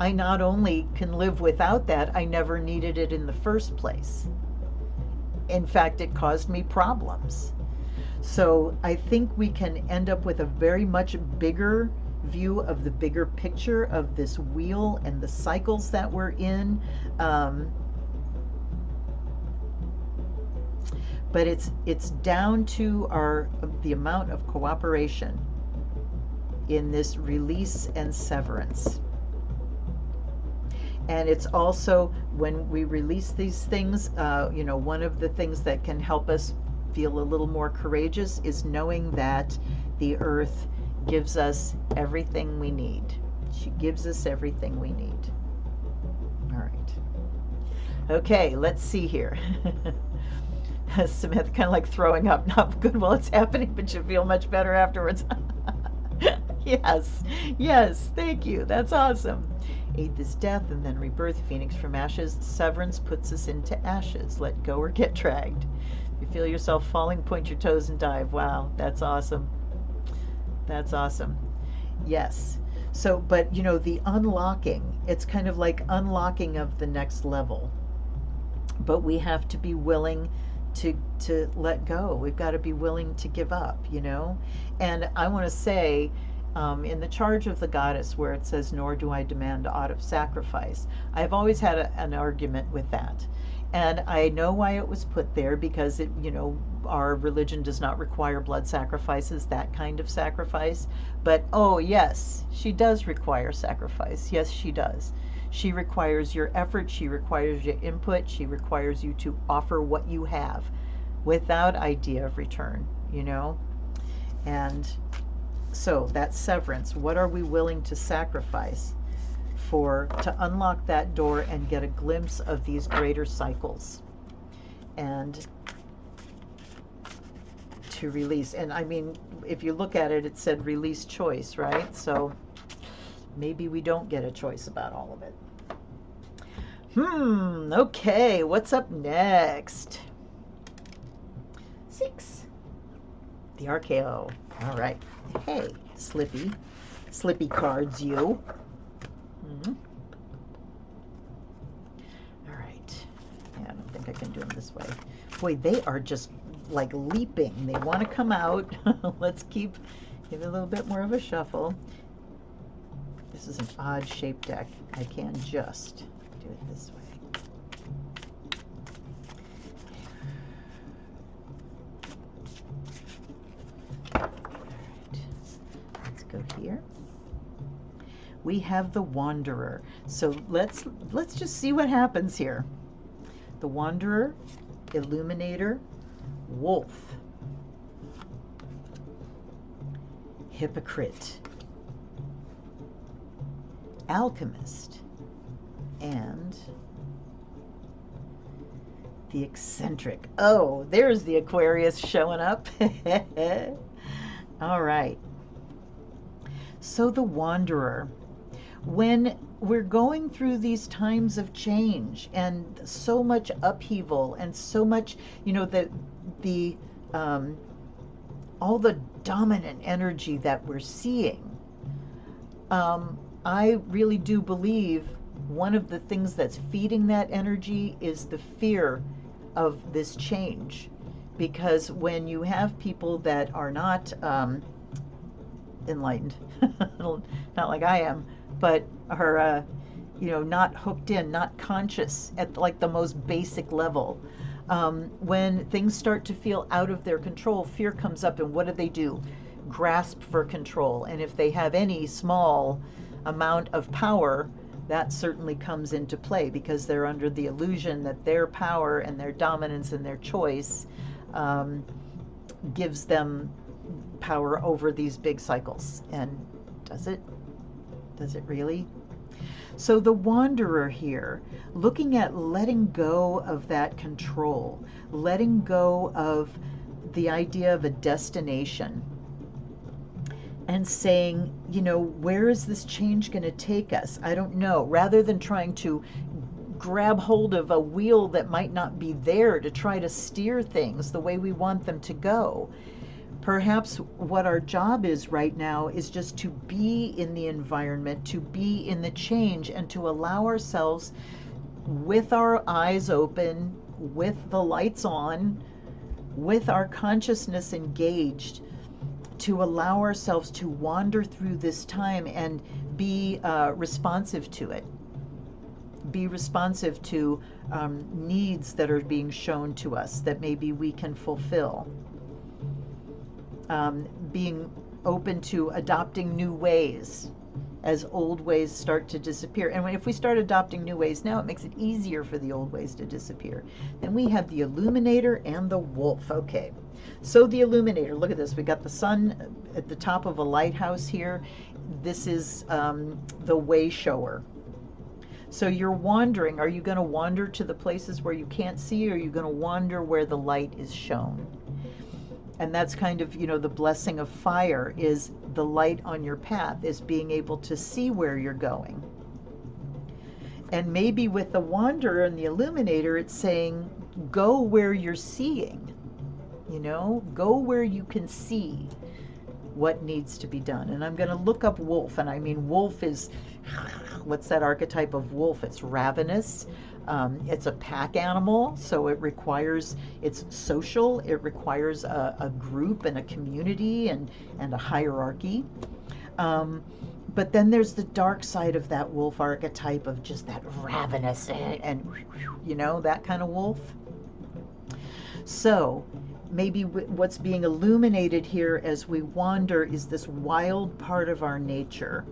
I not only can live without that, I never needed it in the first place. In fact, it caused me problems. So I think we can end up with a very much bigger view of the bigger picture of this wheel and the cycles that we're in. But it's down to the amount of cooperation in this release and severance. And it's also when we release these things, you know, one of the things that can help us feel a little more courageous is knowing that the earth gives us everything we need. She gives us everything we need. All right. Okay, let's see here. Samantha, kind of like throwing up. Not good while it's happening, but you feel much better afterwards. Yes, yes, thank you. That's awesome. 8th is death and then rebirth, phoenix from ashes. Severance puts us into ashes. Let go or get dragged. If you feel yourself falling, point your toes and dive. Wow, that's awesome. That's awesome. Yes. So, but you know, the unlocking, it's kind of like unlocking of the next level. But we have to be willing to let go. We've got to be willing to give up, you know? And I want to say, in the charge of the goddess where it says, nor do I demand aught of sacrifice, I've always had an argument with that. And I know why it was put there, because it, you know, our religion does not require blood sacrifices, that kind of sacrifice. But oh yes, she does require sacrifice. Yes, she does. She requires your effort, she requires your input, she requires you to offer what you have without idea of return, you know? And so that severance, what are we willing to sacrifice to unlock that door and get a glimpse of these greater cycles and to release? And I mean, if you look at it, it said release choice, right? So maybe we don't get a choice about all of it. Okay, what's up next? 6. The RKO. All right. Hey, Slippy cards, you. All right. Yeah, I don't think I can do them this way. Boy, they are just like leaping. They want to come out. Let's give it a little bit more of a shuffle. This is an odd shaped deck. I can just do it this way. All right. Let's go here. We have the Wanderer. So let's just see what happens here. The Wanderer, Illuminator, Wolf, hypocrite, alchemist, and the eccentric. Oh, there's the Aquarius showing up. All right. So the wanderer. When we're going through these times of change and so much upheaval and so much, the all the dominant energy that we're seeing, I really do believe one of the things that's feeding that energy is the fear of this change. Because when you have people that are not enlightened, not like I am, but are not hooked in, not conscious at like the most basic level, when things start to feel out of their control, fear comes up, and what do? Grasp for control. And if they have any small amount of power, that certainly comes into play, because they're under the illusion that their power and their dominance and their choice gives them power over these big cycles. And does it? Does it really? So the wanderer here, looking at letting go of that control, letting go of the idea of a destination, and saying, where is this change going to take us? I don't know. Rather than trying to grab hold of a wheel that might not be there to try to steer things the way we want them to go, perhaps what our job is right now is just to be in the environment, to be in the change, and to allow ourselves, with our eyes open, with the lights on, with our consciousness engaged, to allow ourselves to wander through this time and be responsive to it. Be responsive to needs that are being shown to us that maybe we can fulfill. Being open to adopting new ways as old ways start to disappear. And if we start adopting new ways now, it makes it easier for the old ways to disappear. Then we have the illuminator and the wolf. Okay, so the illuminator, look at this. We got the sun at the top of a lighthouse here. This is the way shower. So you're wandering. Are you going to wander to the places where you can't see, or are you going to wander where the light is shown? And that's kind of, the blessing of fire, is the light on your path, is being able to see where you're going. And maybe with the wanderer and the illuminator, it's saying, go where you're seeing, go where you can see what needs to be done. And I'm going to look up wolf. And I mean, wolf is, what's that archetype of wolf? It's ravenous. It's a pack animal, so it's social, it requires a group and a community and a hierarchy. But then there's the dark side of that wolf archetype of just that ravenous and that kind of wolf. So maybe what's being illuminated here as we wander is this wild part of our nature.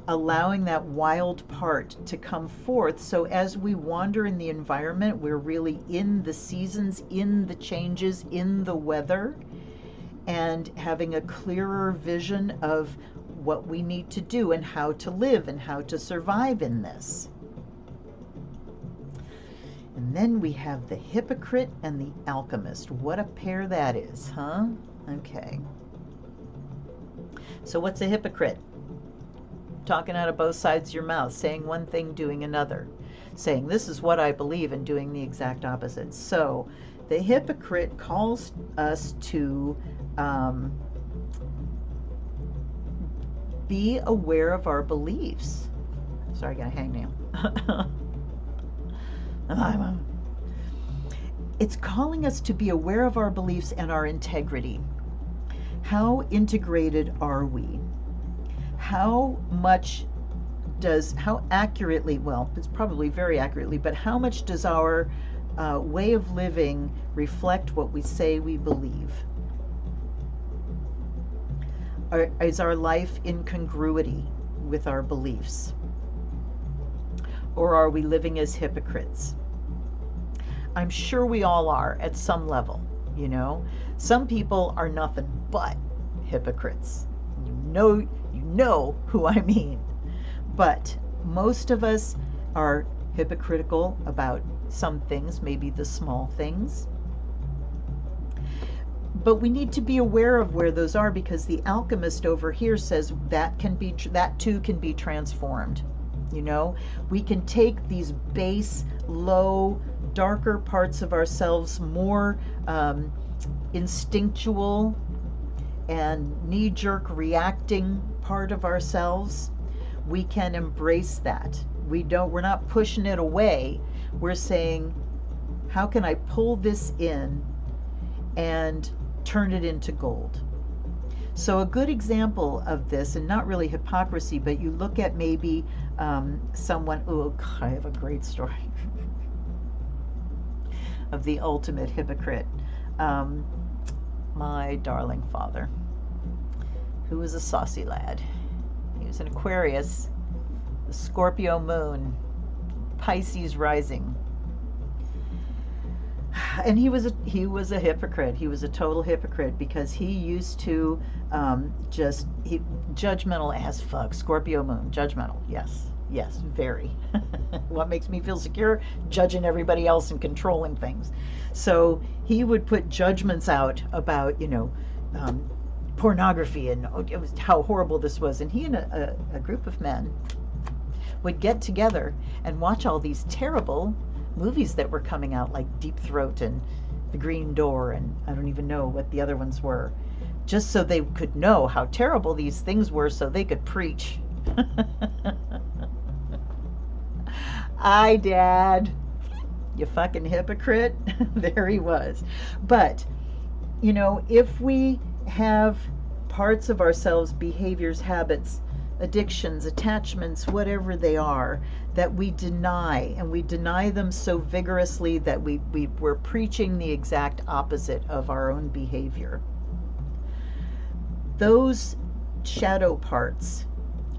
Allowing that wild part to come forth, so as we wander in the environment, we're really in the seasons, in the changes, in the weather, and having a clearer vision of what we need to do and how to live and how to survive in this. And then we have the hypocrite and the alchemist. What a pair that is, huh? Okay. So what's a hypocrite? Talking out of both sides of your mouth, saying one thing, doing another, saying this is what I believe and doing the exact opposite. So the hypocrite calls us to be aware of our beliefs. Sorry, I got a hangnail. It's calling us to be aware of our beliefs and our integrity. How integrated are we? How accurately, well, it's probably very accurately, but how much does our way of living reflect what we say we believe? Is our life in congruity with our beliefs? Or are we living as hypocrites? I'm sure we all are at some level, you know. Some people are nothing but hypocrites. You know who I mean. But most of us are hypocritical about some things, maybe the small things. But we need to be aware of where those are, because the alchemist over here says that too can be transformed. You know, we can take these base, low, darker parts of ourselves, more instinctual and knee-jerk reacting part of ourselves. We can embrace that. We're not pushing it away. We're saying, how can I pull this in and turn it into gold? So a good example of this, and not really hypocrisy, but you look at maybe someone, oh, I have a great story of the ultimate hypocrite. My darling father, who was a saucy lad. He was an Aquarius, the Scorpio moon, Pisces rising. And he was a hypocrite. He was a total hypocrite, because he used to judgmental as fuck. Scorpio moon, judgmental. Yes, very. What makes me feel secure? Judging everybody else and controlling things. So he would put judgments out about, pornography, and it was how horrible this was. And he and a group of men would get together and watch all these terrible movies that were coming out, like Deep Throat and The Green Door, and I don't even know what the other ones were, just so they could know how terrible these things were, so they could preach. Aye, Dad, you fucking hypocrite. There he was. But, if we have parts of ourselves, behaviors, habits, addictions, attachments, whatever they are, that we deny, and we deny them so vigorously that we're preaching the exact opposite of our own behavior. Those shadow parts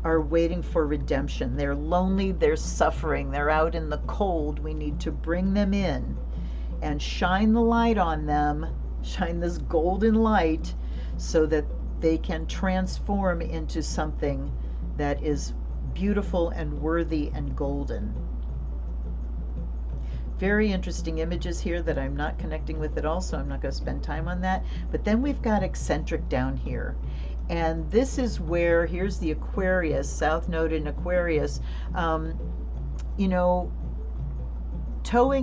are waiting for redemption. They're lonely, they're suffering, they're out in the cold. We need to bring them in and shine the light on them, shine this golden light, so that they can transform into something that is beautiful and worthy and golden. Very interesting images here that I'm not connecting with at all, so I'm not going to spend time on that. But then we've got eccentric down here. And this is where, here's the Aquarius, South Node in Aquarius. Towing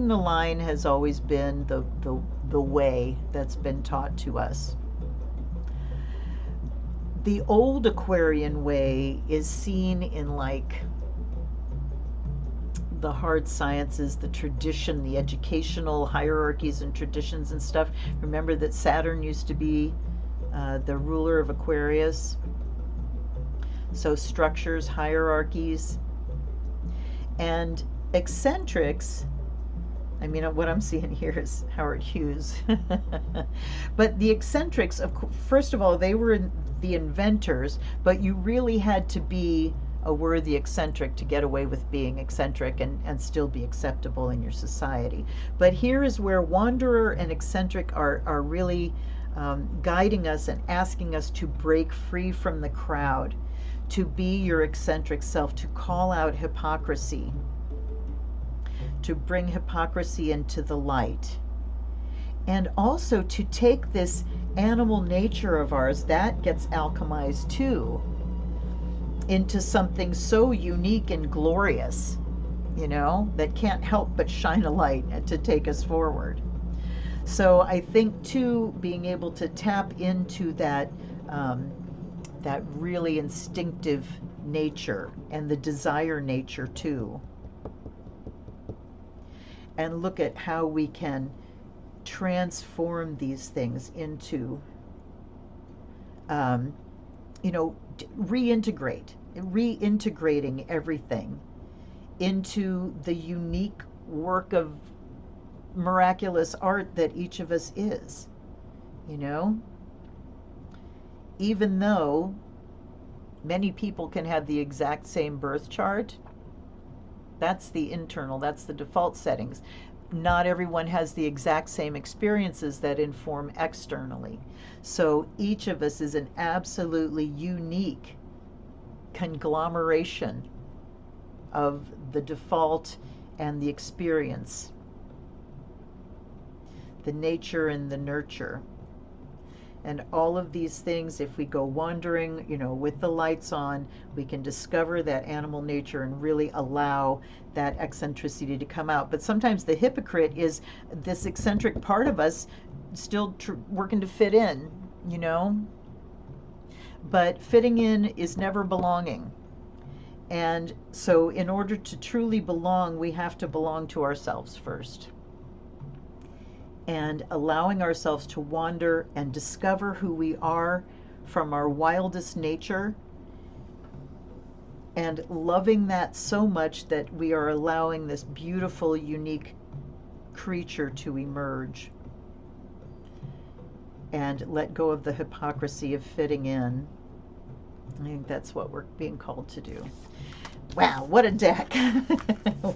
the line has always been the way that's been taught to us. The old Aquarian way is seen in like the hard sciences, the tradition, the educational hierarchies and traditions and stuff. Remember that Saturn used to be the ruler of Aquarius. So structures, hierarchies, and eccentrics. I mean, what I'm seeing here is Howard Hughes. But the eccentrics, first of all, they were the inventors, but you really had to be a worthy eccentric to get away with being eccentric and still be acceptable in your society. But here is where wanderer and eccentric are really guiding us and asking us to break free from the crowd, to be your eccentric self, to call out hypocrisy, to bring hypocrisy into the light, and also to take this animal nature of ours that gets alchemized too into something so unique and glorious, that can't help but shine a light to take us forward. So I think too, being able to tap into that that really instinctive nature and the desire nature too, and look at how we can transform these things into, reintegrating everything into the unique work of miraculous art that each of us is, even though many people can have the exact same birth chart. That's the internal, that's the default settings. not everyone has the exact same experiences that inform externally. So each of us is an absolutely unique conglomeration of the default and the experience, the nature and the nurture. And all of these things, if we go wandering, with the lights on, we can discover that animal nature and really allow that eccentricity to come out. But sometimes the hypocrite is this eccentric part of us still working to fit in, But fitting in is never belonging. And so in order to truly belong, we have to belong to ourselves first. And allowing ourselves to wander and discover who we are from our wildest nature, and loving that so much that we are allowing this beautiful, unique creature to emerge, and let go of the hypocrisy of fitting in. I think that's what we're being called to do. Wow, what a deck.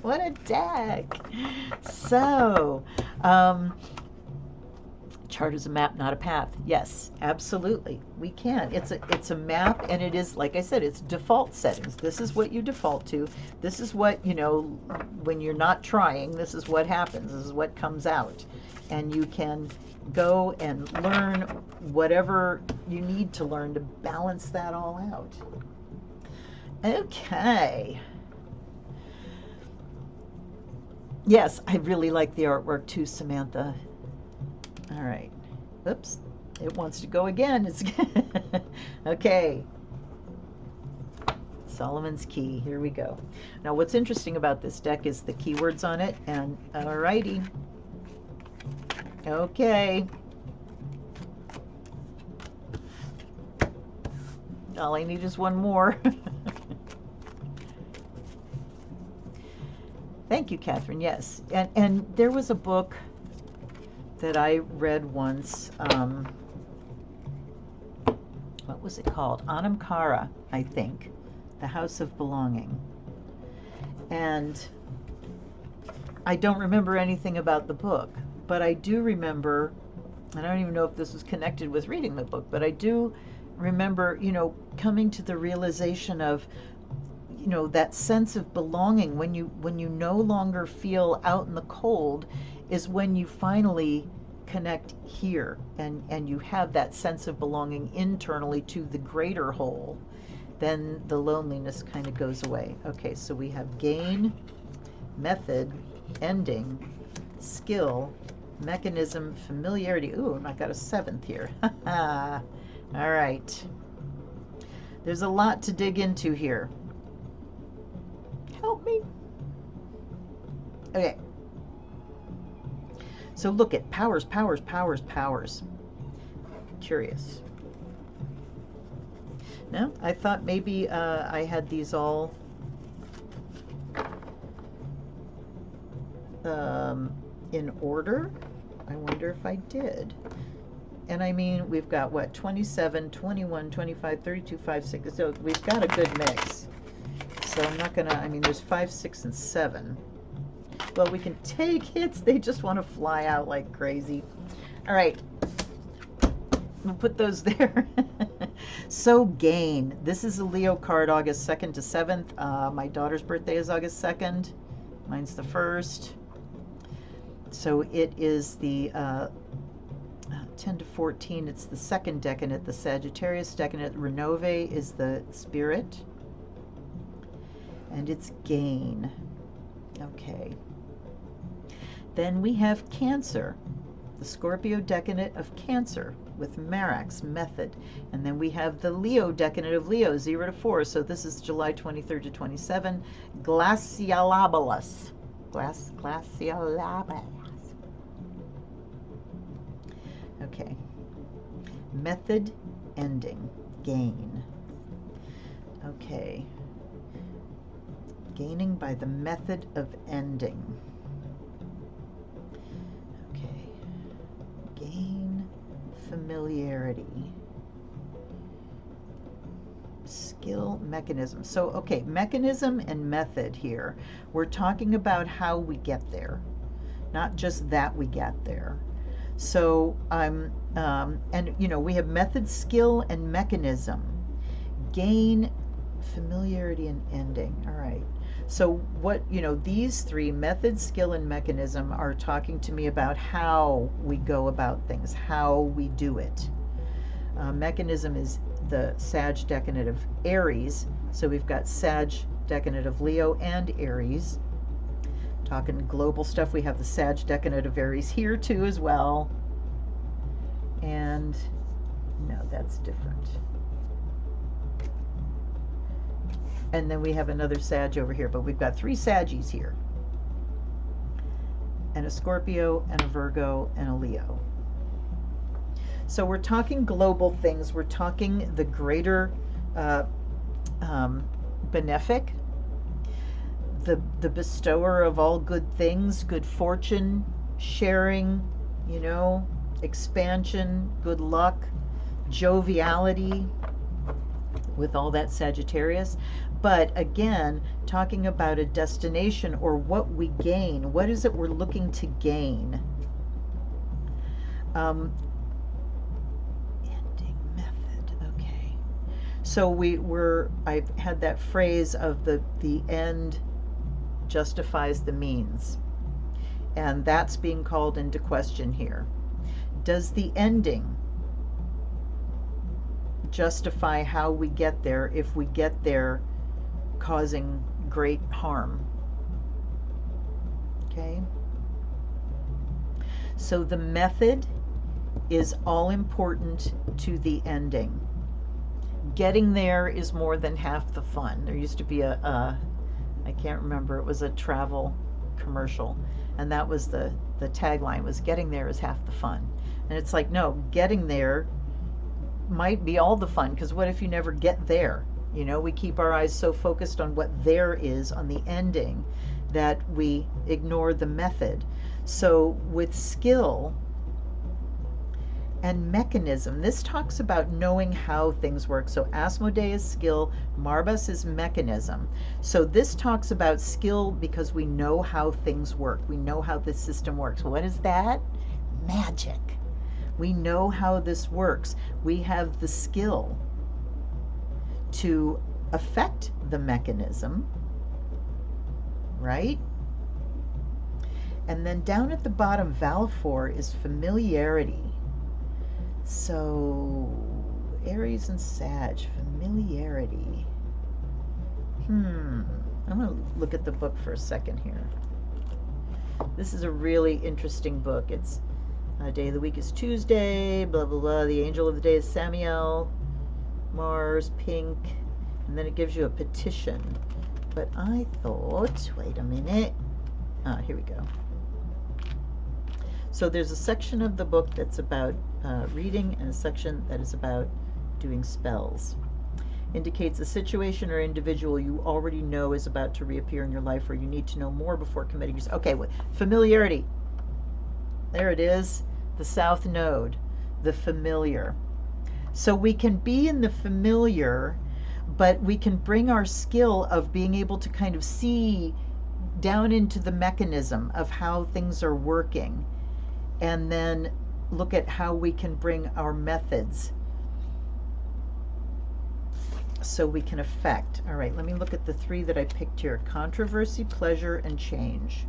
What a deck. So, chart is a map, not a path. Yes, absolutely. We can. It's a map, and it is, like I said, it's default settings. This is what you default to. This is what, when you're not trying, this is what happens. This is what comes out. And you can go and learn whatever you need to learn to balance that all out. Okay. Yes, I really like the artwork too, Samantha. All right. Oops. It wants to go again. It's okay. Solomon's Key. Here we go. Now, what's interesting about this deck is the keywords on it. And all righty. Okay. All I need is one more. Thank you, Catherine. Yes. And there was a book that I read once. What was it called? Anam Cara, I think. The House of Belonging. And I don't remember anything about the book, but I do remember, and I don't even know if this was connected with reading the book, but I do remember, coming to the realization of, that sense of belonging when you no longer feel out in the cold is when you finally connect here, and you have that sense of belonging internally to the greater whole. Then the loneliness kind of goes away. Okay, so we have gain, method, ending, skill, mechanism, familiarity. Ooh, I got a 7th here. All right. There's a lot to dig into here. Help me. Okay. So look at powers, powers, powers, powers. Curious. No, I thought maybe I had these all in order. I wonder if I did. And I mean, we've got what, 27, 21, 25, 32, 5, 6. So we've got a good mix. So I'm not going to, I mean, there's 5, 6, and 7. Well, we can take hits. They just want to fly out like crazy. All right. We'll put those there. So gain. This is a Leo card, August 2nd to 7th. My daughter's birthday is August 2nd. Mine's the 1st. So it is the 10 to 14. It's the 2nd decanate, the Sagittarius decanate. Renove is the spirit. And it's gain. Okay. Then we have Cancer, the Scorpio decanate of Cancer with Marax method. And then we have the Leo decanate of Leo, 0 to 4. So this is July 23rd to 27. Glacialabalus. Glacialabalus. Okay. Method, ending, gain. Okay. Gaining by the method of ending. Okay. Gain familiarity. Skill, mechanism. So, okay, mechanism and method here. We're talking about how we get there. not just that we get there. So and you know, we have method, skill, and mechanism. Gain, familiarity, and ending. All right. So what, you know, these three, method, skill, and mechanism, are talking to me about how we go about things, how we do it. Mechanism is the Sag decanative of Aries. So we've got Sag decanative of Leo and Aries. Talking global stuff, we have the Sag decanative of Aries here too as well. And no, that's different. And then we have another Sag over here, but we've got three Saggies here. And a Scorpio, and a Virgo, and a Leo. So we're talking global things. We're talking the greater benefic, the bestower of all good things, good fortune, sharing, you know, expansion, good luck, joviality, with all that Sagittarius. But again, talking about a destination or what we gain. What is it we're looking to gain? Ending method. Okay. So I've had that phrase of the end justifies the means. And that's being called into question here. Does the ending justify how we get there if we get there causing great harm? Okay. So the method is all important to the ending. Getting there is more than half the fun. There used to be I can't remember, it was a travel commercial, and that was the tagline was getting there is half the fun. And it's like, no, getting there might be all the fun, because what if you never get there? You know, we keep our eyes so focused on what there is, on the ending, that we ignore the method. So with skill and mechanism, this talks about knowing how things work. So Asmodee is skill, Marbas is mechanism. So this talks about skill because we know how things work. We know how the system works. What is that? Magic. We know how this works. We have the skill to affect the mechanism, right? And then down at the bottom, Valefor is familiarity. So Aries and Sag, familiarity. I'm going to look at the book for a second here. This is a really interesting book. It's day of the week is Tuesday, blah, blah, blah. The angel of the day is Samiel, Mars, pink, and then it gives you a petition. But I thought, wait a minute. Here we go. So there's a section of the book that's about reading and a section that is about doing spells. Indicates a situation or individual you already know is about to reappear in your life, or you need to know more before committing yourself. Okay, familiarity. There it is, the South Node, the familiar. So we can be in the familiar, but we can bring our skill of being able to kind of see down into the mechanism of how things are working, and then look at how we can bring our methods so we can affect. All right, let me look at the three that I picked here. Controversy, pleasure, and change.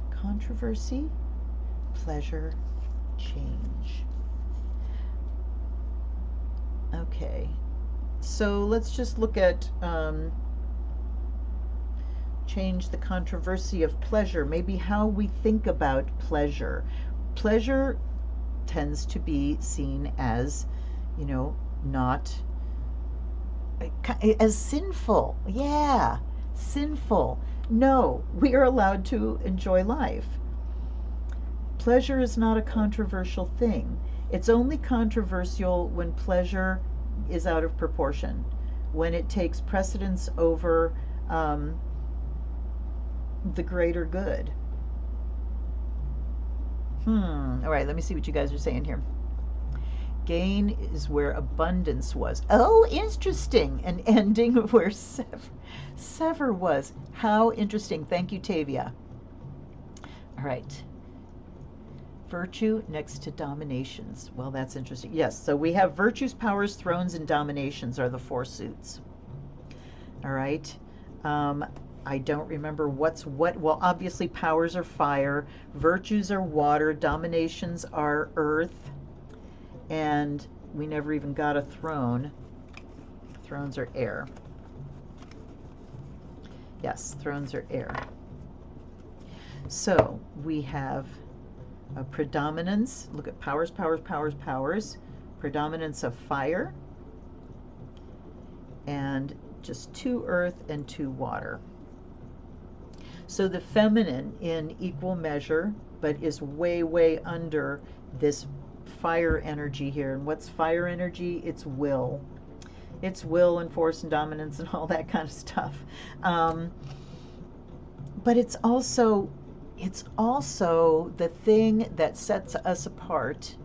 Controversy, pleasure, change. Okay, so let's just look at change, the controversy of pleasure, maybe how we think about pleasure. Pleasure tends to be seen as, you know, not as sinful. Yeah, sinful. No, we are allowed to enjoy life. Pleasure is not a controversial thing. It's only controversial when pleasure is out of proportion, when it takes precedence over the greater good. All right, let me see what you guys are saying here. gain is where abundance was. Oh, interesting. An ending where sever was. How interesting. Thank you, Tavia. All right. Virtue next to dominations. Well, that's interesting. Yes, so we have virtues, powers, thrones, and dominations are the 4 suits. All right. I don't remember what's what. Well, obviously powers are fire, virtues are water, dominations are earth, and we never even got a throne. Thrones are air. Yes, thrones are air. So we have a predominance. Look at powers, powers, powers, powers. Predominance of fire, and just 2 earth and 2 water. So the feminine in equal measure, but is way, way under this fire energy here. And what's fire energy? It's will. It's will and force and dominance and all that kind of stuff. But it's also the thing that sets us apart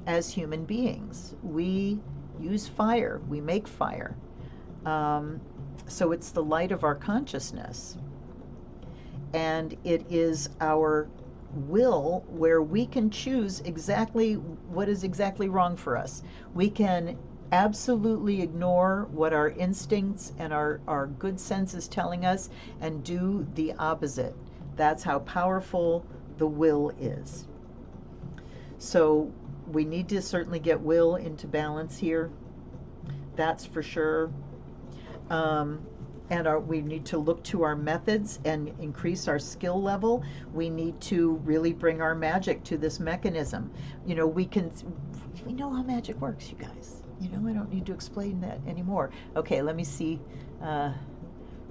as human beings. We use fire. We make fire. So it's the light of our consciousness. And it is our will where we can choose exactly what is exactly wrong for us. We can absolutely ignore what our instincts and our good sense is telling us and do the opposite. That's how powerful the will is. So we need to certainly get will into balance here. That's for sure. And we need to look to our methods and increase our skill level. We need to really bring our magic to this mechanism. You know, we know how magic works, you guys. You know, I don't need to explain that anymore. Okay, let me see.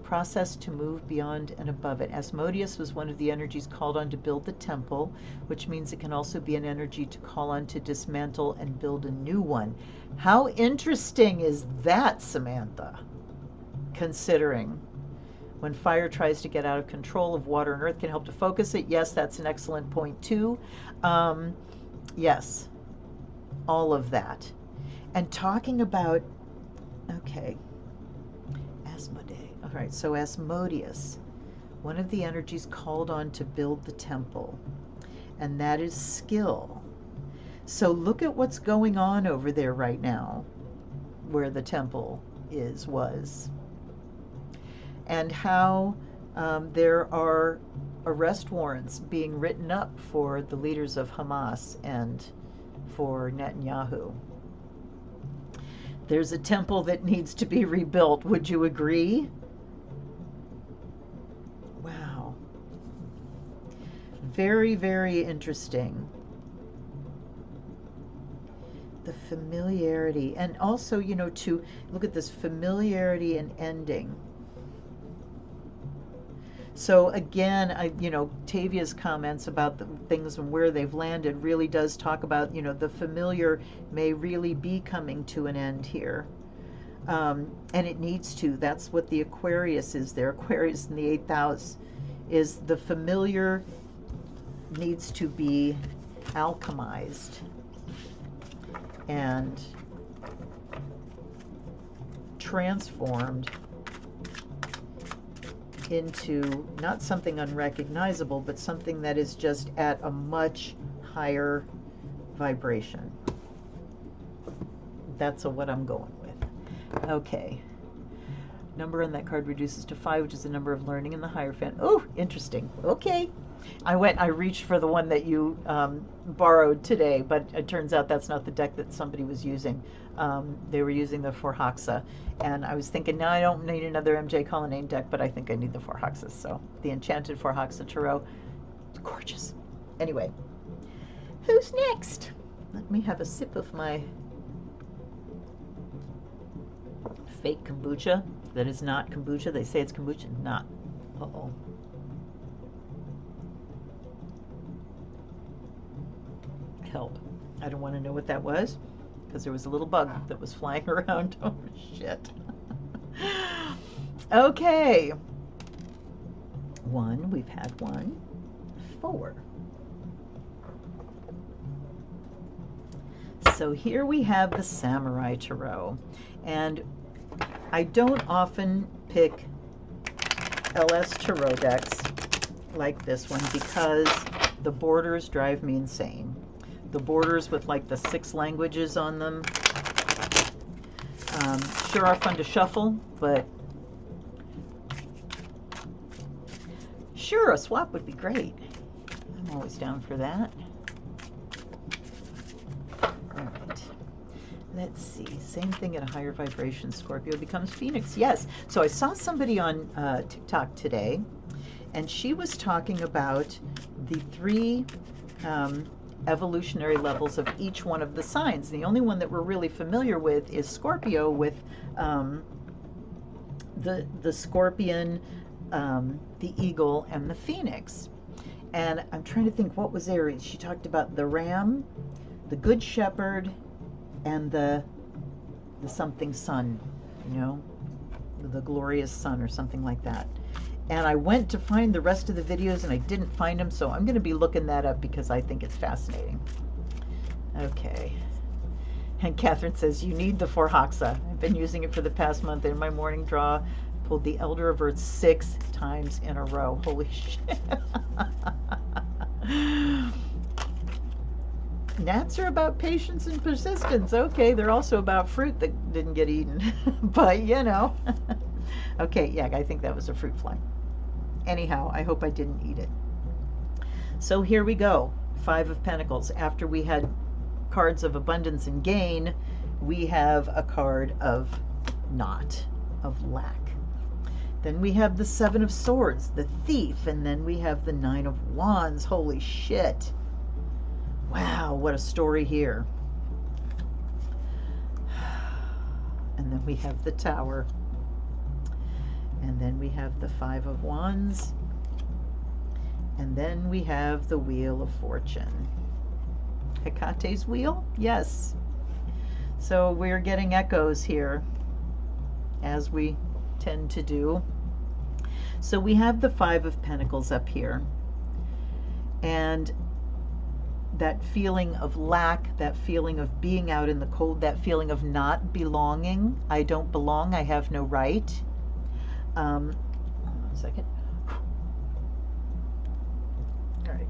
Process to move beyond and above it. Asmodeus was one of the energies called on to build the temple, which means it can also be an energy to call on to dismantle and build a new one. How interesting is that, Samantha? Considering when fire tries to get out of control of water and earth can help to focus it. Yes, that's an excellent point too. Yes, all of that. And talking about, okay, Asmodeus. All right, so Asmodeus, one of the energies called on to build the temple, and that is skill. So look at what's going on over there right now, where the temple was. And how there are arrest warrants being written up for the leaders of Hamas and for Netanyahu. There's a temple that needs to be rebuilt. Would you agree? Wow. Very, very interesting. The familiarity. And also, you know, to look at this familiarity and ending. So again, you know, Tavia's comments about the things and where they've landed really does talk about, you know, the familiar may really be coming to an end here. And it needs to. That's what the Aquarius is there. Aquarius in the 8th house is the familiar needs to be alchemized and transformed into not something unrecognizable, but something that is just at a much higher vibration. That's what I'm going with. Okay. Number on that card reduces to 5, which is the number of learning in the Hierophant. Oh, interesting. Okay. I reached for the one that you borrowed today, but it turns out that's not the deck that somebody was using. They were using the Forhaxa, and I was thinking, no, I don't need another MJ Cullinane deck, but I think I need the Forhaxas. So the Enchanted Forhaxa Tarot, gorgeous. Anyway, who's next? Let me have a sip of my fake kombucha. That is not kombucha. They say it's kombucha, not. Uh-oh. Help. I don't want to know what that was, because there was a little bug that was flying around. Oh, shit. Okay. 1, we've had 1. 4. So here we have the Samurai Tarot, and I don't often pick LS Tarot decks like this one because the borders drive me insane. The borders with like the 6 languages on them sure are fun to shuffle, but sure, a swap would be great. I'm always down for that. All right. Let's see. Same thing at a higher vibration. Scorpio becomes Phoenix. Yes. So I saw somebody on TikTok today, and she was talking about the 3 evolutionary levels of each one of the signs. The only one that we're really familiar with is Scorpio, with the scorpion, the eagle, and the phoenix. And I'm trying to think, what was Aries? She talked about the ram, the good shepherd, and the something sun, you know, the glorious sun or something like that. And I went to find the rest of the videos and I didn't find them, so I'm going to be looking that up because I think it's fascinating. Okay. And Catherine says, you need the Forhaxa. I've been using it for the past month. In my morning draw, pulled the Elder of Earth 6 times in a row. Holy shit. Gnats are about patience and persistence. Okay, they're also about fruit that didn't get eaten. But, you know. Okay, yeah, I think that was a fruit fly. Anyhow, I hope I didn't eat it. So here we go. 5 of Pentacles. After we had cards of abundance and gain, we have a card of not, of lack. Then we have the 7 of Swords, the Thief, and then we have the 9 of Wands. Holy shit. Wow, what a story here. And then we have the Tower. And then we have the 5 of Wands. And then we have the Wheel of Fortune. Hecate's wheel? Yes. So we're getting echoes here, as we tend to do. So we have the 5 of Pentacles up here. And that feeling of lack, that feeling of being out in the cold, that feeling of not belonging. I don't belong, I have no right. Hold on a second. All right.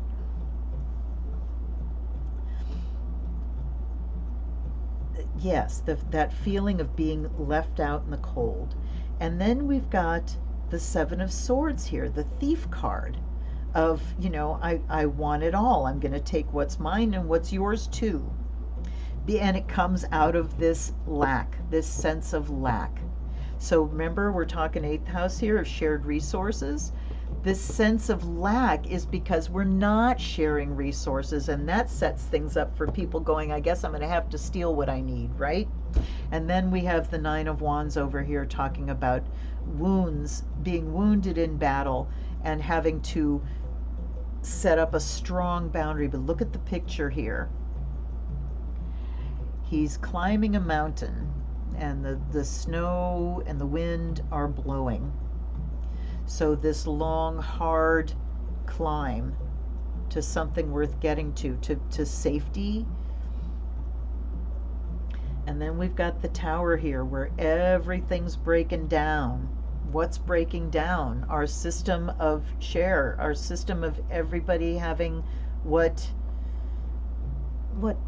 Yes, that feeling of being left out in the cold. And then we've got the 7 of Swords here, the Thief card of, you know, I want it all. I'm going to take what's mine and what's yours too. And it comes out of this lack, this sense of lack. So remember, we're talking 8th house here of shared resources. This sense of lack is because we're not sharing resources, and that sets things up for people going, I guess I'm going to have to steal what I need, right? And then we have the 9 of Wands over here talking about wounds, being wounded in battle and having to set up a strong boundary. But look at the picture here. He's climbing a mountain, and the snow and the wind are blowing. So this long, hard climb to something worth getting to safety. And then we've got the Tower here where everything's breaking down. What's breaking down? Our system of share, our system of everybody having what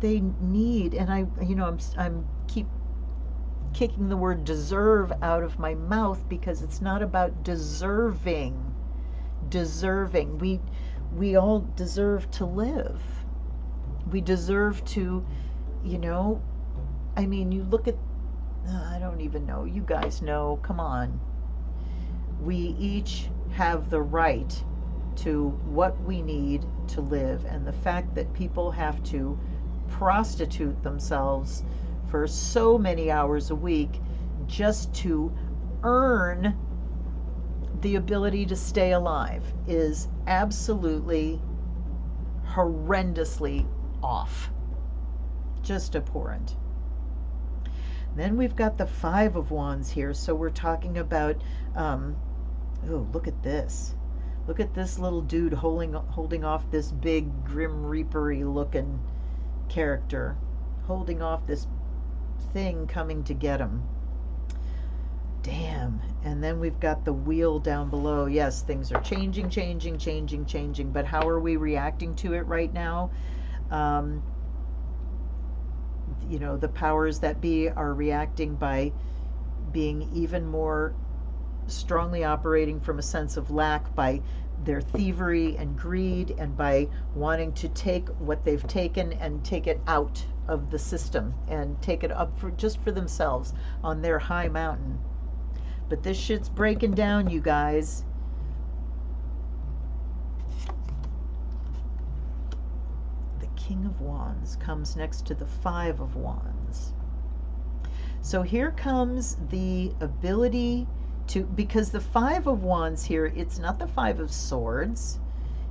they need. And I'm keep kicking the word deserve out of my mouth because it's not about deserving. We all deserve to live. We deserve to, I mean, you look at, I don't even know, you guys know, come on. We each have the right to what we need to live, and the fact that people have to prostitute themselves for so many hours a week just to earn the ability to stay alive is absolutely horrendously off. Just abhorrent. Then we've got the 5 of Wands here, so we're talking about, oh, look at this. Look at this little dude holding off this big Grim Reaper-y looking character. holding off this thing coming to get him. Damn. And then we've got the wheel down below. Yes, things are changing, but how are we reacting to it right now? You know, the powers that be are reacting by being even more strongly operating from a sense of lack, by their thievery and greed, and by wanting to take what they've taken and take it out of the system and take it up for just for themselves on their high mountain. But this shit's breaking down, you guys. The King of Wands comes next to the Five of Wands. So here comes the ability to, because the Five of Wands here, it's not the Five of Swords.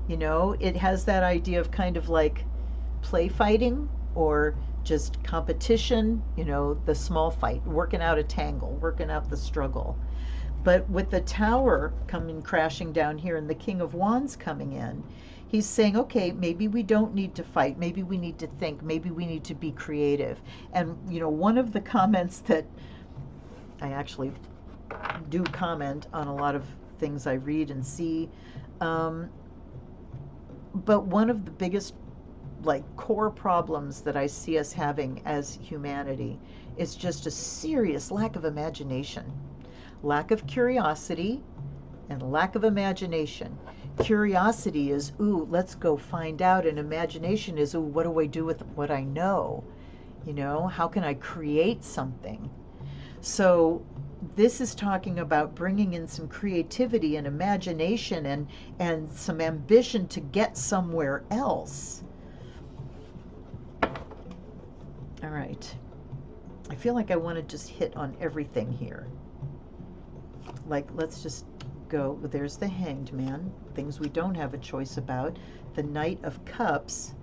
You know, it has that idea of kind of like play fighting or just competition, you know, the small fight, working out a tangle, working out the struggle. But with the Tower coming crashing down here and the King of Wands coming in, he's saying, okay, maybe we don't need to fight. Maybe we need to think. Maybe we need to be creative. And, you know, one of the comments that I actually do comment on a lot of things I read and see, but one of the biggest, like, core problems that I see us having as humanity is just a serious lack of imagination, lack of curiosity, and lack of imagination. Curiosity is, ooh, let's go find out, and imagination is, ooh, what do I do with what I know? You know, how can I create something? So this is talking about bringing in some creativity and imagination and some ambition to get somewhere else. All right. I feel like I want to just hit on everything here. Like, let's just go. There's the Hanged Man, things we don't have a choice about. The Knight of Cups.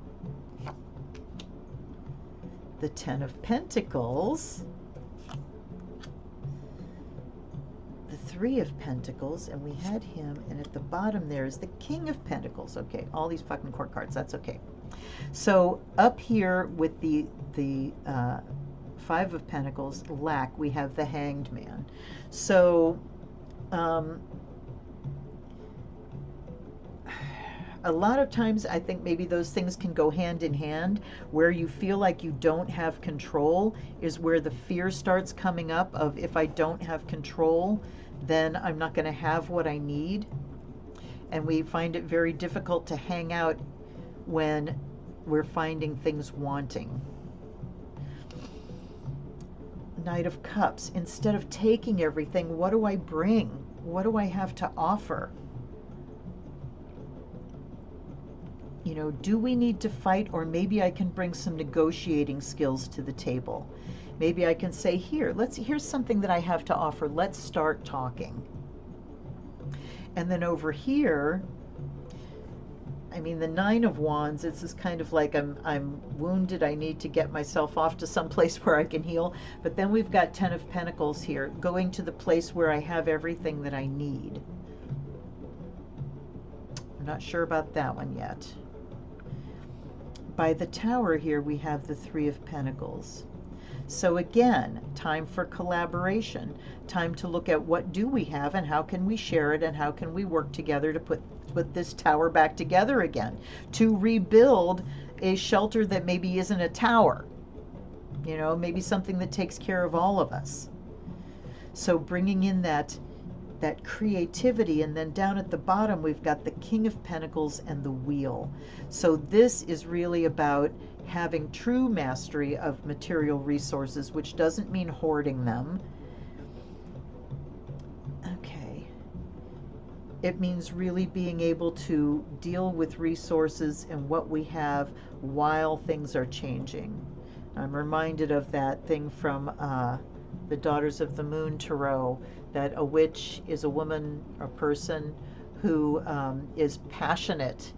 The Ten of Pentacles. The Three of Pentacles, and we had him, and at the bottom there is the King of Pentacles. Okay, all these fucking court cards, that's okay. So up here with the Five of Pentacles, lack, we have the Hanged Man. So a lot of times I think maybe those things can go hand in hand. Where you feel like you don't have control is where the fear starts coming up of, if I don't have control, then I'm not going to have what I need. And we find it very difficult to hang out when we're finding things wanting. Knight of Cups, instead of taking everything, what do I bring? What do I have to offer? You know, do we need to fight, or maybe I can bring some negotiating skills to the table? Maybe I can say, here's something that I have to offer. Let's start talking. And then over here, I mean, the Nine of Wands, it's this kind of like I'm wounded, I need to get myself off to some place where I can heal. But then we've got Ten of Pentacles here, going to the place where I have everything that I need. I'm not sure about that one yet. By the Tower here, we have the Three of Pentacles. So again, time for collaboration, time to look at what do we have and how can we share it and how can we work together to put this tower back together again, to rebuild a shelter that maybe isn't a tower, you know, maybe something that takes care of all of us. So bringing in that creativity. And then down at the bottom we've got the King of Pentacles and the Wheel. So this is really about having true mastery of material resources, which doesn't mean hoarding them. Okay. It means really being able to deal with resources and what we have while things are changing. I'm reminded of that thing from the Daughters of the Moon Tarot, that a witch is a woman or person who is passionate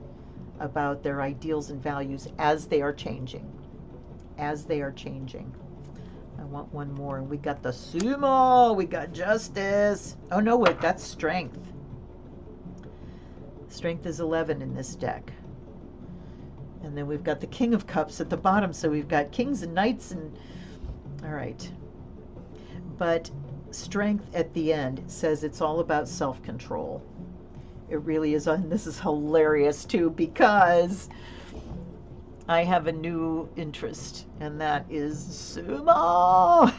about their ideals and values as they are changing. As they are changing. I want one more. And we got the Sumo. We got Justice. Oh no, wait, that's Strength. Strength is 11 in this deck. And then we've got the King of Cups at the bottom. So we've got kings and knights and, all right. But Strength at the end says it's all about self-control. It really is. And this is hilarious too, because I have a new interest, and that is sumo.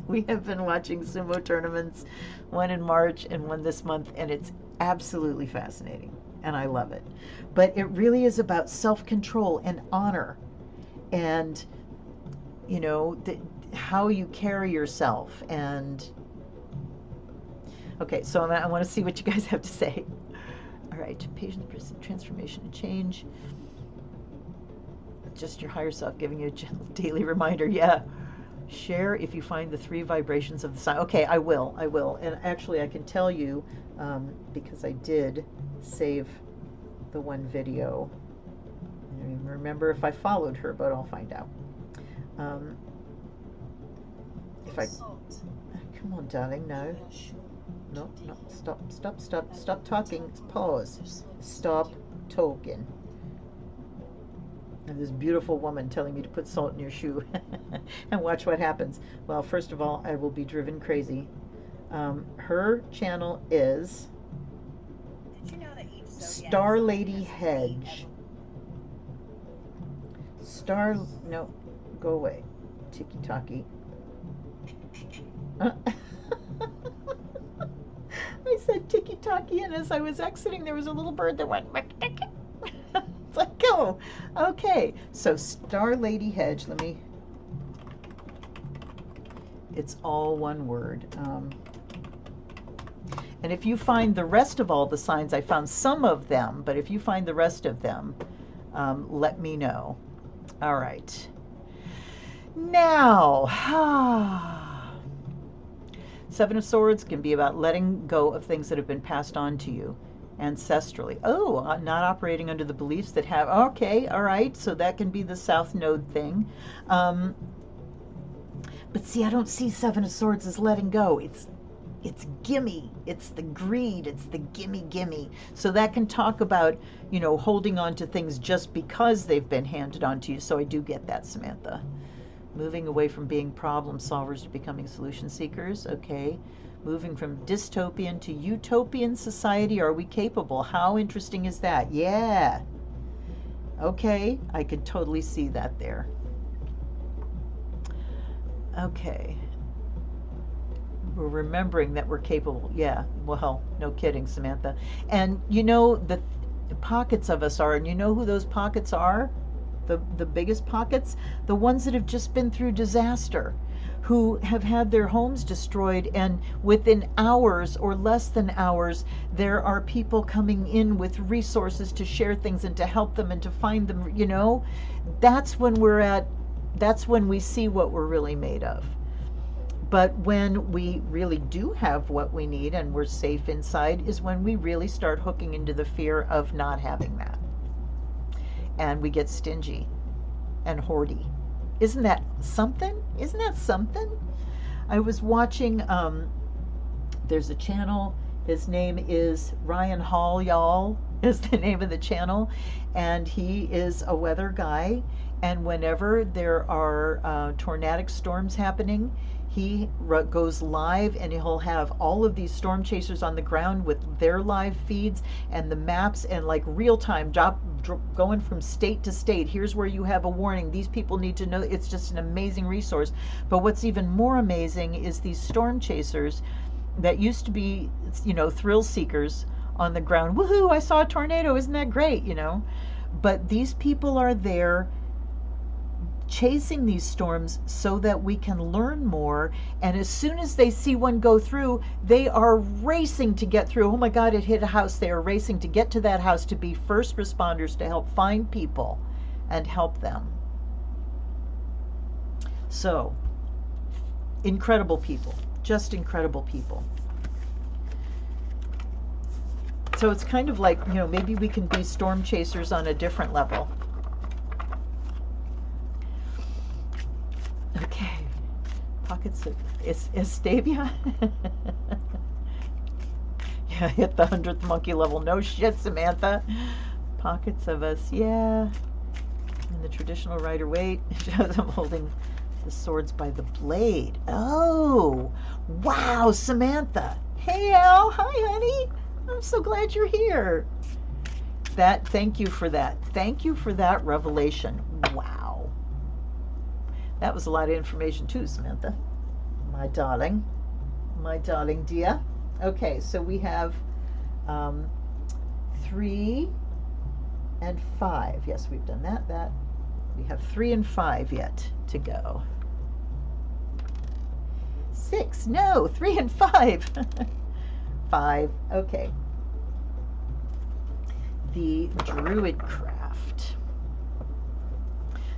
We have been watching sumo tournaments, one in March and one this month, and it's absolutely fascinating, and I love it. But it really is about self-control and honor, and, you know, how you carry yourself. And okay, so I want to see what you guys have to say. All right, patience, transformation, and change. Just your higher self giving you a gentle daily reminder. Yeah. Share if you find the 3 vibrations of the sign. Okay, I will. And actually, I can tell you, because I did save the one video. I don't even remember if I followed her, but I'll find out. If I... Come on, darling, no. No, stop talking. Pause. Stop talking. And this beautiful woman telling me to put salt in your shoe and watch what happens. Well, first of all, I will be driven crazy. Her channel is Star Lady Hedge. No, go away. Tiki Taki. I said Tiki Taki, and as I was exiting, there was a little bird that went. It's like, oh, okay. So Star Lady Hedge, it's all one word. And if you find the rest of all the signs, I found some of them, but if you find the rest of them, let me know. All right. Now, Seven of Swords can be about letting go of things that have been passed on to you ancestrally. Oh, not operating under the beliefs that have, okay, all right, so that can be the South Node thing. But see, I don't see Seven of Swords as letting go. It's gimme. It's the greed. It's the gimme. So that can talk about, you know, holding on to things just because they've been handed on to you. So I do get that, Samantha. Moving away from being problem solvers to becoming solution seekers. Okay. Moving from dystopian to utopian society. Are we capable? How interesting is that? Yeah. Okay. I could totally see that there. Okay. We're remembering that we're capable. Yeah. Well, no kidding, Samantha. And you know, the pockets of us are, and you know who those pockets are? The biggest pockets? The ones that have just been through disaster, who have had their homes destroyed, and within hours or less than hours, there are people coming in with resources to share things and to help them and to find them, you know? That's when that's when we see what we're really made of. But when we really do have what we need and we're safe inside is when we really start hooking into the fear of not having that. And we get stingy and hoardy. Isn't that something? Isn't that something? I was watching, there's a channel, his name is Ryan Hall, y'all, is the name of the channel, and he is a weather guy, and whenever there are tornadic storms happening, he goes live and he'll have all of these storm chasers on the ground with their live feeds and the maps and like real time going from state to state. Here's where you have a warning. These people need to know. It's just an amazing resource. But what's even more amazing is these storm chasers that used to be, you know, thrill seekers on the ground. Woohoo, I saw a tornado. Isn't that great? You know, but these people are there chasing these storms so that we can learn more, and as soon as they see one go through, they are racing to get through. Oh my God, it hit a house. They are racing to get to that house to be first responders to help find people and help them. So incredible people, just incredible people. So it's kind of like, you know, maybe we can be storm chasers on a different level. Okay, pockets of Estavia. Yeah, hit the 100th monkey level. No shit, Samantha. Pockets of us, yeah. In the traditional Rider-Waite, it shows him holding the swords by the blade. Oh, wow, Samantha. Hey, Al. Hi, honey. I'm so glad you're here. Thank you for that. Thank you for that revelation. Wow. That was a lot of information too, Samantha. My darling. My darling dear. Okay, so we have 3 and 5. Yes, we've done that. We have 3 and 5 yet to go. 6, no, 3 and 5. 5, okay. The Druidcraft.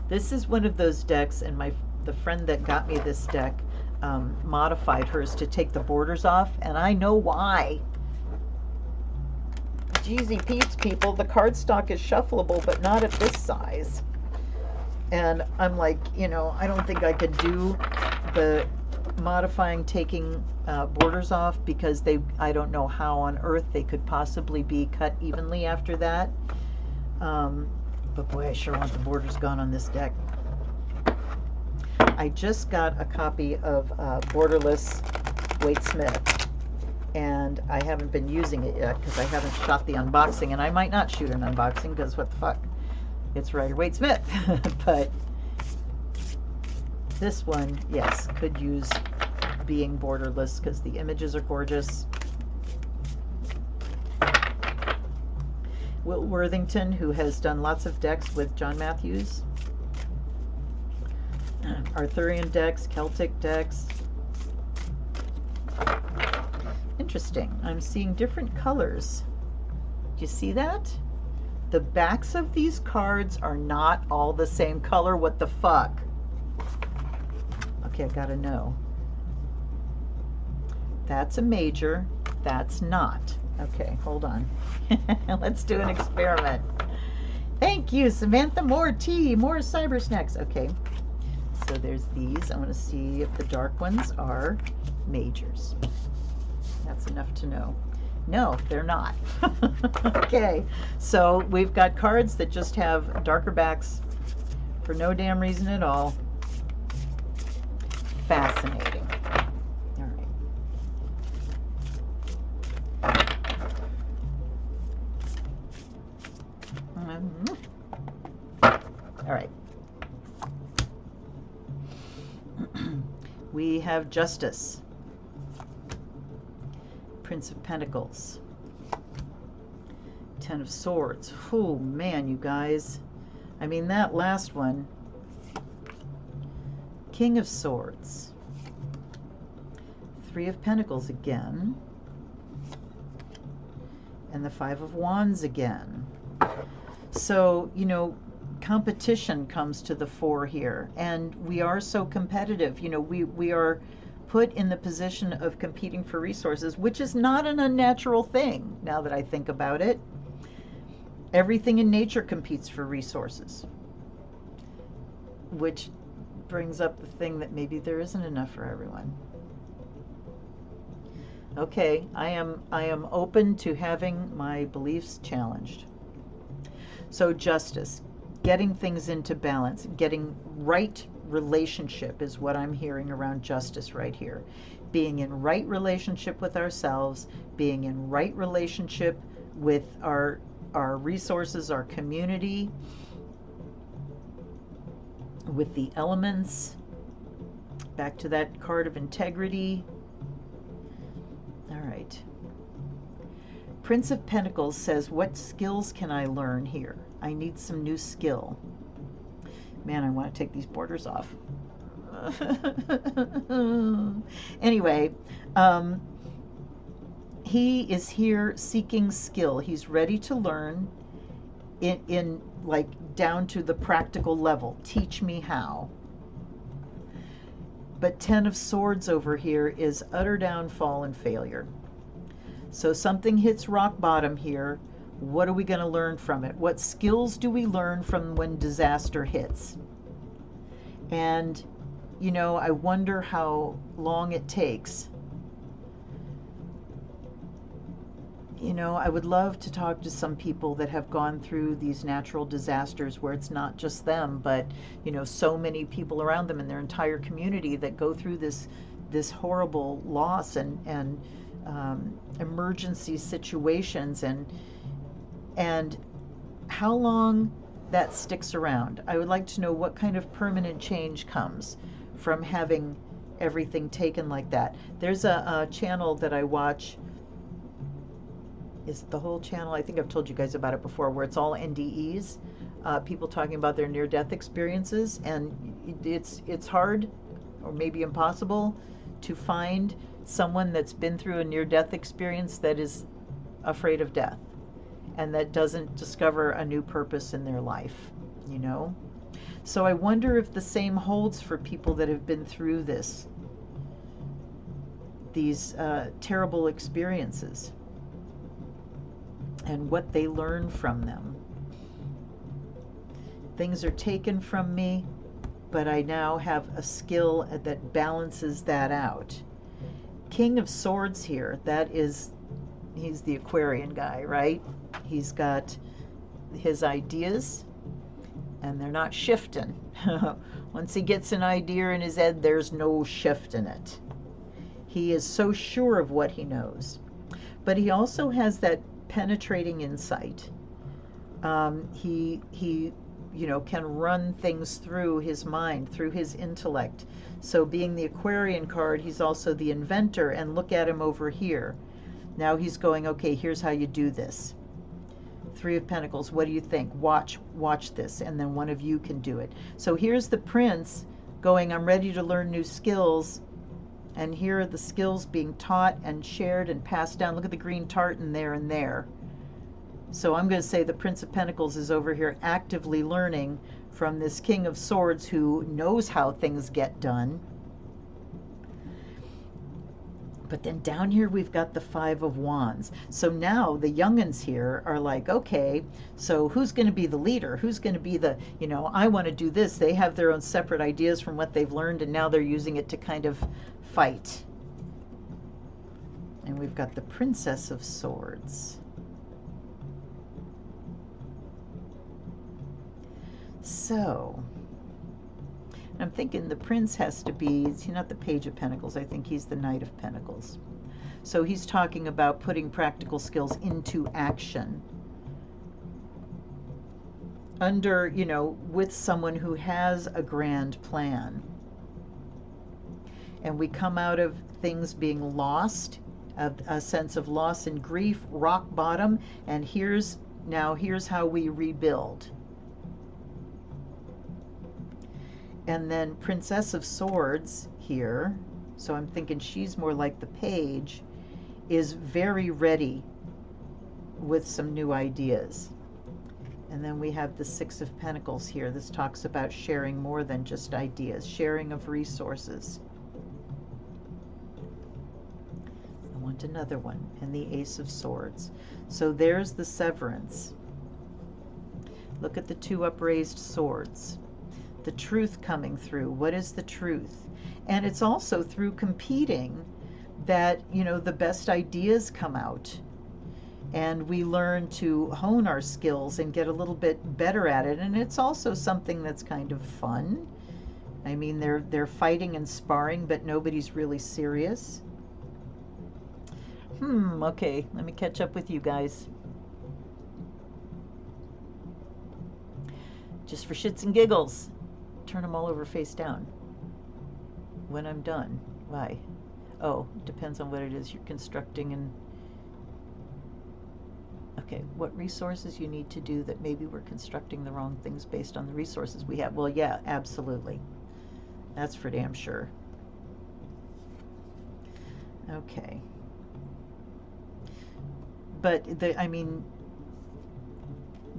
This is one of those decks, and the friend that got me this deck modified hers to take the borders off, and I know why. Jeezy Pete's, people, the cardstock is shuffleable, but not at this size. And I'm like, you know, I don't think I could do the modifying taking borders off, because I don't know how on earth they could possibly be cut evenly after that. But boy, I sure want the borders gone on this deck. I just got a copy of Borderless Waite Smith, and I haven't been using it yet because I haven't shot the unboxing, and I might not shoot an unboxing because what the fuck, it's Rider-Waite Smith. But this one, yes, could use being borderless because the images are gorgeous. Will Worthington, who has done lots of decks with John Matthews, Arthurian decks, Celtic decks. Interesting. I'm seeing different colors. Do you see that? The backs of these cards are not all the same color. What the fuck? Okay, I gotta know. That's a major. That's not. Okay, hold on. Let's do an experiment. Thank you, Samantha. More tea, more cyber snacks. Okay, so there's these. I want to see if the dark ones are majors. That's enough to know. No, they're not. Okay, so we've got cards that just have darker backs for no damn reason at all. Fascinating. All right. All right. We have Justice, Prince of Pentacles, Ten of Swords. Oh man, you guys. I mean, that last one. King of Swords, Three of Pentacles again, and the Five of Wands again. So, you know, competition comes to the fore here, and we are so competitive. You know, we are put in the position of competing for resources, which is not an unnatural thing, now that I think about it. Everything in nature competes for resources, which brings up the thing that maybe there isn't enough for everyone. Okay, I am open to having my beliefs challenged. So Justice, getting things into balance, getting right relationship is what I'm hearing around Justice right here. Being in right relationship with ourselves, being in right relationship with our resources, our community, with the elements. Back to that card of integrity. All right. Prince of Pentacles says, what skills can I learn here? I need some new skill. Man, I want to take these borders off. Anyway, he is here seeking skill. He's ready to learn in like down to the practical level. Teach me how. But Ten of Swords over here is utter downfall and failure. So something hits rock bottom here. What are we going to learn from it? What skills do we learn from when disaster hits? And, you know, I wonder how long it takes. you know, I would love to talk to some people that have gone through these natural disasters where it's not just them, but, you know, so many people around them in their entire community that go through this horrible loss and emergency situations, and how long that sticks around. I would like to know what kind of permanent change comes from having everything taken like that. There's a channel that I watch. Is the whole channel, I think I've told you guys about it before, where it's all NDEs, people talking about their near-death experiences, and it's hard or maybe impossible to find someone that's been through a near-death experience that is afraid of death and that doesn't discover a new purpose in their life, you know? So I wonder if the same holds for people that have been through these terrible experiences, and what they learn from them. Things are taken from me, but I now have a skill that balances that out. King of Swords here, he's the Aquarian guy, right? He's got his ideas, and they're not shifting. Once he gets an idea in his head, there's no shifting it. He is so sure of what he knows. But he also has that penetrating insight. He you know, can run things through his mind, through his intellect. So being the Aquarian card, he's also the inventor, and look at him over here. Now he's going, okay, here's how you do this. Three of Pentacles, what do you think? Watch this, and then one of you can do it. So here's the Prince going, I'm ready to learn new skills, and here are the skills being taught and shared and passed down. Look at the green tartan there and there. So I'm going to say the Prince of Pentacles is over here actively learning from this King of Swords who knows how things get done. But then down here we've got the Five of Wands. So now the young'uns here are like, okay, so who's going to be the leader? Who's going to be the, you know, I want to do this. They have their own separate ideas from what they've learned, and now they're using it to kind of fight. And we've got the Princess of Swords. So I'm thinking the Prince has to be, he's not the Page of Pentacles, I think he's the Knight of Pentacles. So he's talking about putting practical skills into action under, you know, with someone who has a grand plan. And we come out of things being lost, a sense of loss and grief, rock bottom, and here's how we rebuild. And then Princess of Swords here, so I'm thinking she's more like the Page, is very ready with some new ideas. And then we have the Six of Pentacles here. This talks about sharing more than just ideas, sharing of resources. I want another one, and the Ace of Swords. So there's the severance. Look at the two upraised swords. The truth coming through. What is the truth? And it's also through competing that, you know, the best ideas come out, and we learn to hone our skills and get a little bit better at it. And it's also something that's kind of fun. I mean, they're fighting and sparring, but nobody's really serious. Okay, let me catch up with you guys. Just for shits and giggles. Turn them all over face down when I'm done. Why? Oh, depends on what it is you're constructing. And okay, what resources you need to do that maybe we're constructing the wrong things based on the resources we have. Well, yeah, absolutely. That's for damn sure. Okay. But I mean,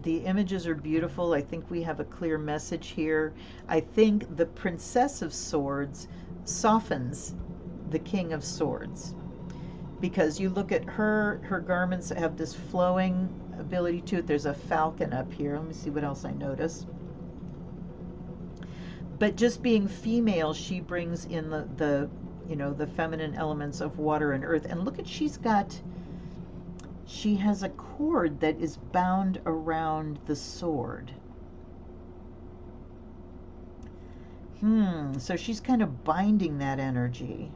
the images are beautiful. I think we have a clear message here. I think the Princess of Swords softens the King of Swords, because you look at her garments have this flowing ability to it. There's a falcon up here. Let me see what else I notice. But just being female, she brings in the you know, the feminine elements of water and earth. And look at, she's got she has a cord that is bound around the sword. So she's kind of binding that energy.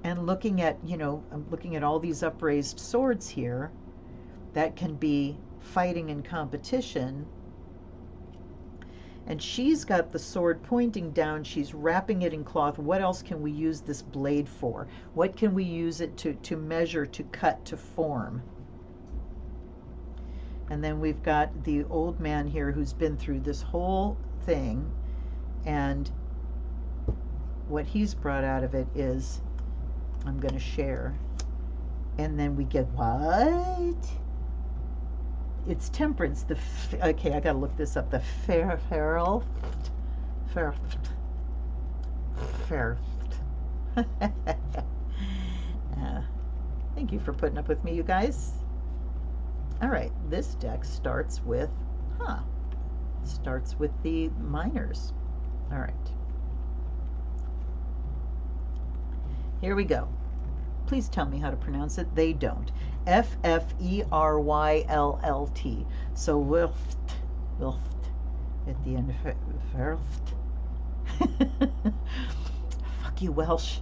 And looking at, I'm looking at all these upraised swords here that can be fighting in competition. And she's got the sword pointing down. She's wrapping it in cloth. What else can we use this blade for? What can we use it to measure, to cut, to form? And then we've got the old man here who's been through this whole thing. And what he's brought out of it is, I'm going to share. And then we get what? It's temperance. Okay, I got to look this up. The fair. Thank you for putting up with me, you guys. All right, this deck starts with, starts with the minors. All right. Here we go. Please tell me how to pronounce it. They don't. F-F-E-R-Y-L-L-T. So Wilft at the end of it. Fuck you, Welsh.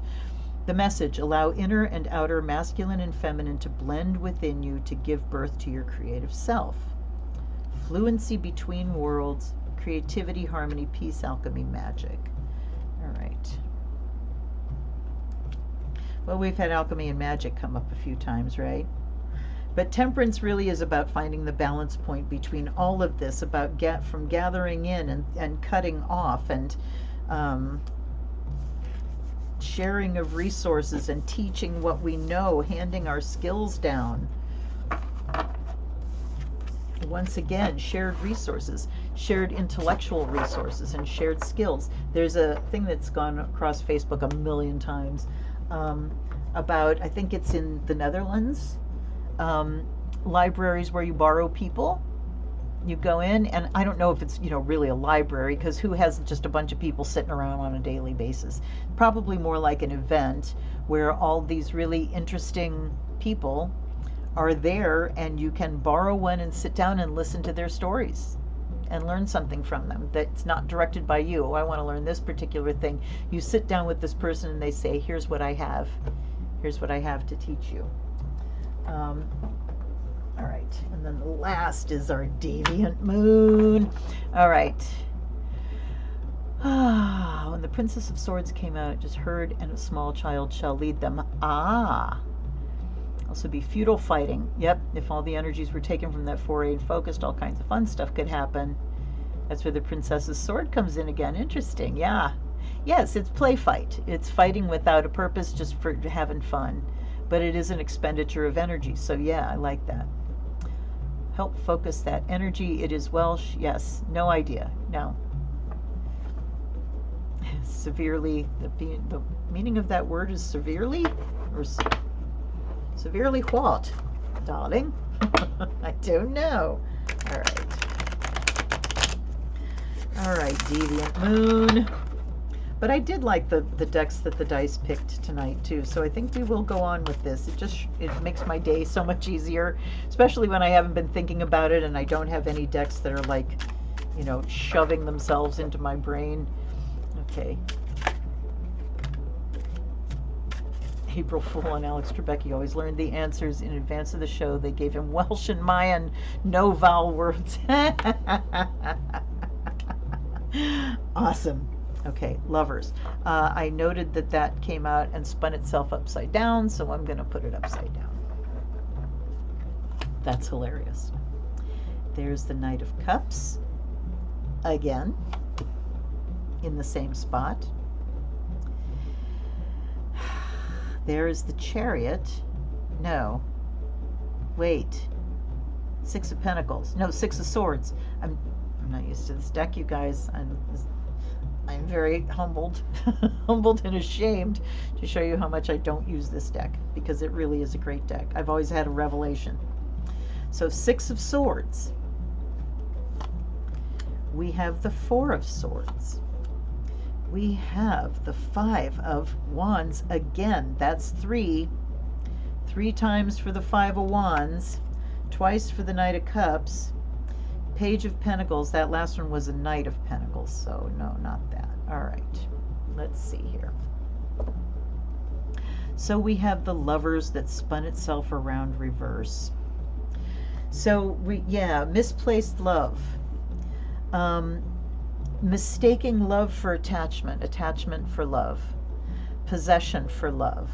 The message: allow inner and outer, masculine and feminine, to blend within you to give birth to your creative self. Fluency between worlds, creativity, harmony, peace, alchemy, magic. All right. Well, we've had alchemy and magic come up a few times, right? But temperance really is about finding the balance point between all of this, about from gathering in and cutting off, and sharing of resources and teaching what we know, handing our skills down. Once again, shared resources, shared intellectual resources, and shared skills. There's a thing that's gone across Facebook a million times about, I think it's in the Netherlands, libraries where you borrow people. You go in, and I don't know if it's, really a library, because who has just a bunch of people sitting around on a daily basis? Probably more like an event where all these really interesting people are there, and you can borrow one and sit down and listen to their stories and learn something from them that's not directed by you. Oh, I want to learn this particular thing. You sit down with this person and they say, here's what I have. Here's what I have to teach you. All right, and then the last is our Deviant Moon. All right. When the Princess of Swords came out, it just heard, and a small child shall lead them. Also be feudal fighting. Yep, if all the energies were taken from that foray and focused, all kinds of fun stuff could happen. That's where the Princess's Sword comes in again. Interesting, yeah. Yes, it's play fight. It's fighting without a purpose, just for having fun. But it is an expenditure of energy, so yeah, I like that. Help focus that energy. It is Welsh. Yes, no idea. No. Severely, the meaning of that word is severely, or severely what, darling? I don't know. All right, Deviant Moon. But I did like the decks that the dice picked tonight too, so I think we will go on with this. It makes my day so much easier, especially when I haven't been thinking about it and I don't have any decks that are like, shoving themselves into my brain. Okay. April Fool and Alex Trebek always learned the answers in advance of the show. They gave him Welsh and Mayan, no vowel words. Awesome. Okay, Lovers. I noted that came out and spun itself upside down, so I'm going to put it upside down. That's hilarious. There's the Knight of Cups. Again, in the same spot. There is the Chariot. No. Wait. Six of Pentacles. No, Six of Swords. I'm not used to this deck, you guys. I'm very humbled, humbled and ashamed to show you how much I don't use this deck, because it really is a great deck. I've always had a revelation. So Six of Swords. We have the Four of Swords. We have the Five of Wands again. That's three 3 times for the Five of Wands, twice for the Knight of Cups, Page of Pentacles. That last one was a Knight of Pentacles, so no, not that. All right, let's see here. So we have the Lovers that spun itself around reverse. So misplaced love. Mistaking love for attachment, attachment for love, possession for love.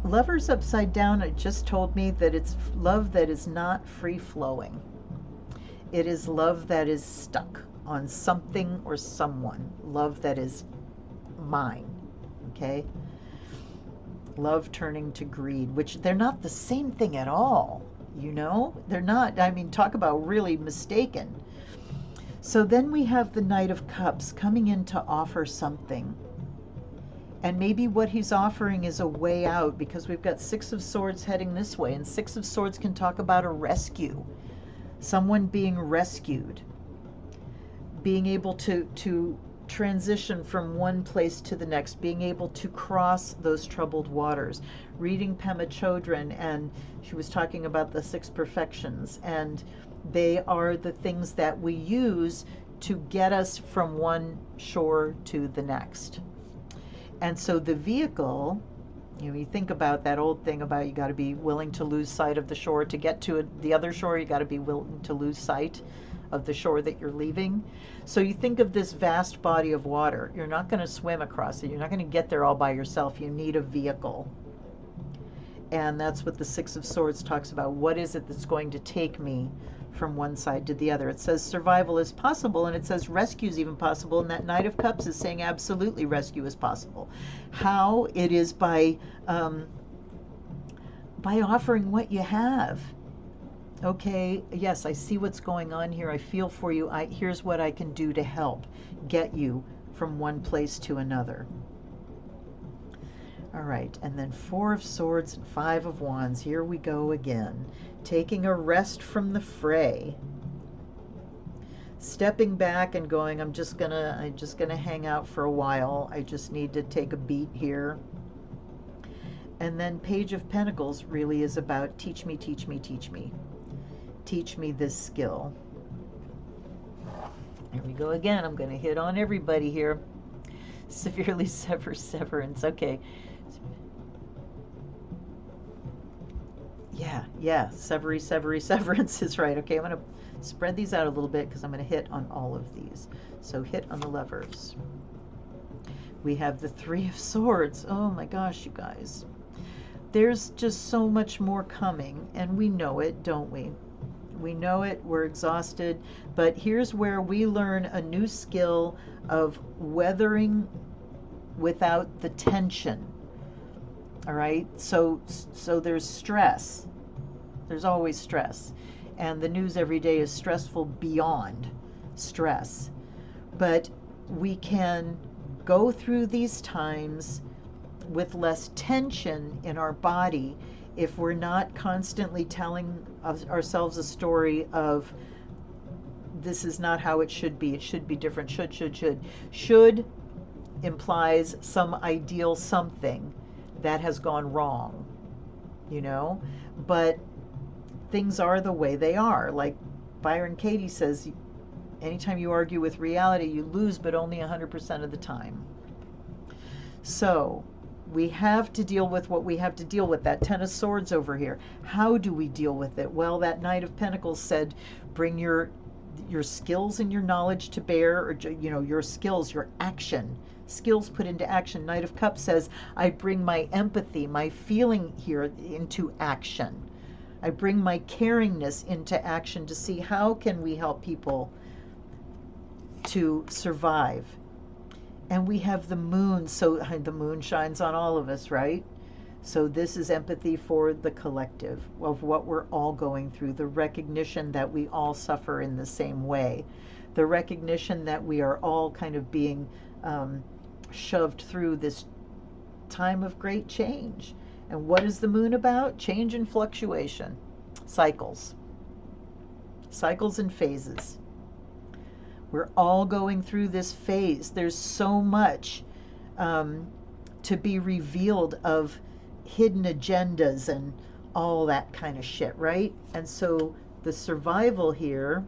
Lovers upside down, it just told me that it's love that is not free-flowing. It is love that is stuck on something or someone. Love that is mine, okay? Love turning to greed, which they're not the same thing at all, you know? They're not. I mean, talk about really mistaken. So then we have the Knight of Cups coming in to offer something. And maybe what he's offering is a way out, because we've got Six of Swords heading this way, and Six of Swords can talk about a rescue. Someone being rescued. Being able to transition from one place to the next, being able to cross those troubled waters. Reading Pema Chodron, and she was talking about the 6 perfections, and they are the things that we use to get us from one shore to the next. And so the vehicle, you know, you think about that old thing about you got to be willing to lose sight of the shore. To get to the other shore, you got to be willing to lose sight of the shore that you're leaving. So you think of this vast body of water. You're not going to swim across it. You're not going to get there all by yourself. You need a vehicle. And that's what the Six of Swords talks about. What is it that's going to take me from one side to the other? It says survival is possible, and it says rescue is even possible, and that Knight of Cups is saying absolutely rescue is possible. How? It is by offering what you have. Okay, yes, I see what's going on here. I feel for you. Here's what I can do to help get you from one place to another. All right, and then Four of Swords and Five of Wands. Here we go again. Taking a rest from the fray. Stepping back and going, I'm just gonna hang out for a while. I just need to take a beat here. And then Page of Pentacles really is about teach me, teach me, teach me. Teach me this skill. Here we go again. I'm going to hit on everybody here. Severely sever severance. Okay. Yeah. Severance is right. Okay, I'm going to spread these out a little bit because I'm going to hit on all of these. So hit on the Lovers. We have the Three of Swords. Oh my gosh, you guys. There's just so much more coming, and we know it, don't we? We know it, we're exhausted, but here's where we learn a new skill of weathering without the tension. All right, so there's stress. There's always stress, and the news every day is stressful beyond stress. But we can go through these times with less tension in our body if we're not constantly telling ourselves a story of this is not how it should be. It should be different. Should. Should implies some ideal something that has gone wrong, you know? But things are the way they are. Like Byron Katie says, anytime you argue with reality, you lose, but only 100% of the time. So we have to deal with what we have to deal with. That Ten of Swords over here. How do we deal with it? Well, that Knight of Pentacles said, bring your skills and your knowledge to bear, or, you know, your skills, your action. Skills put into action. Knight of Cups says, I bring my empathy, my feeling here into action. I bring my caringness into action to see how can we help people to survive. And we have the Moon, so the Moon shines on all of us, right? So this is empathy for the collective of what we're all going through, the recognition that we all suffer in the same way, the recognition that we are all kind of being shoved through this time of great change. And what is the Moon about? Change and fluctuation, cycles and phases. We're all going through this phase. There's so much to to be revealed of hidden agendas and all that kind of shit, right? And so the survival here,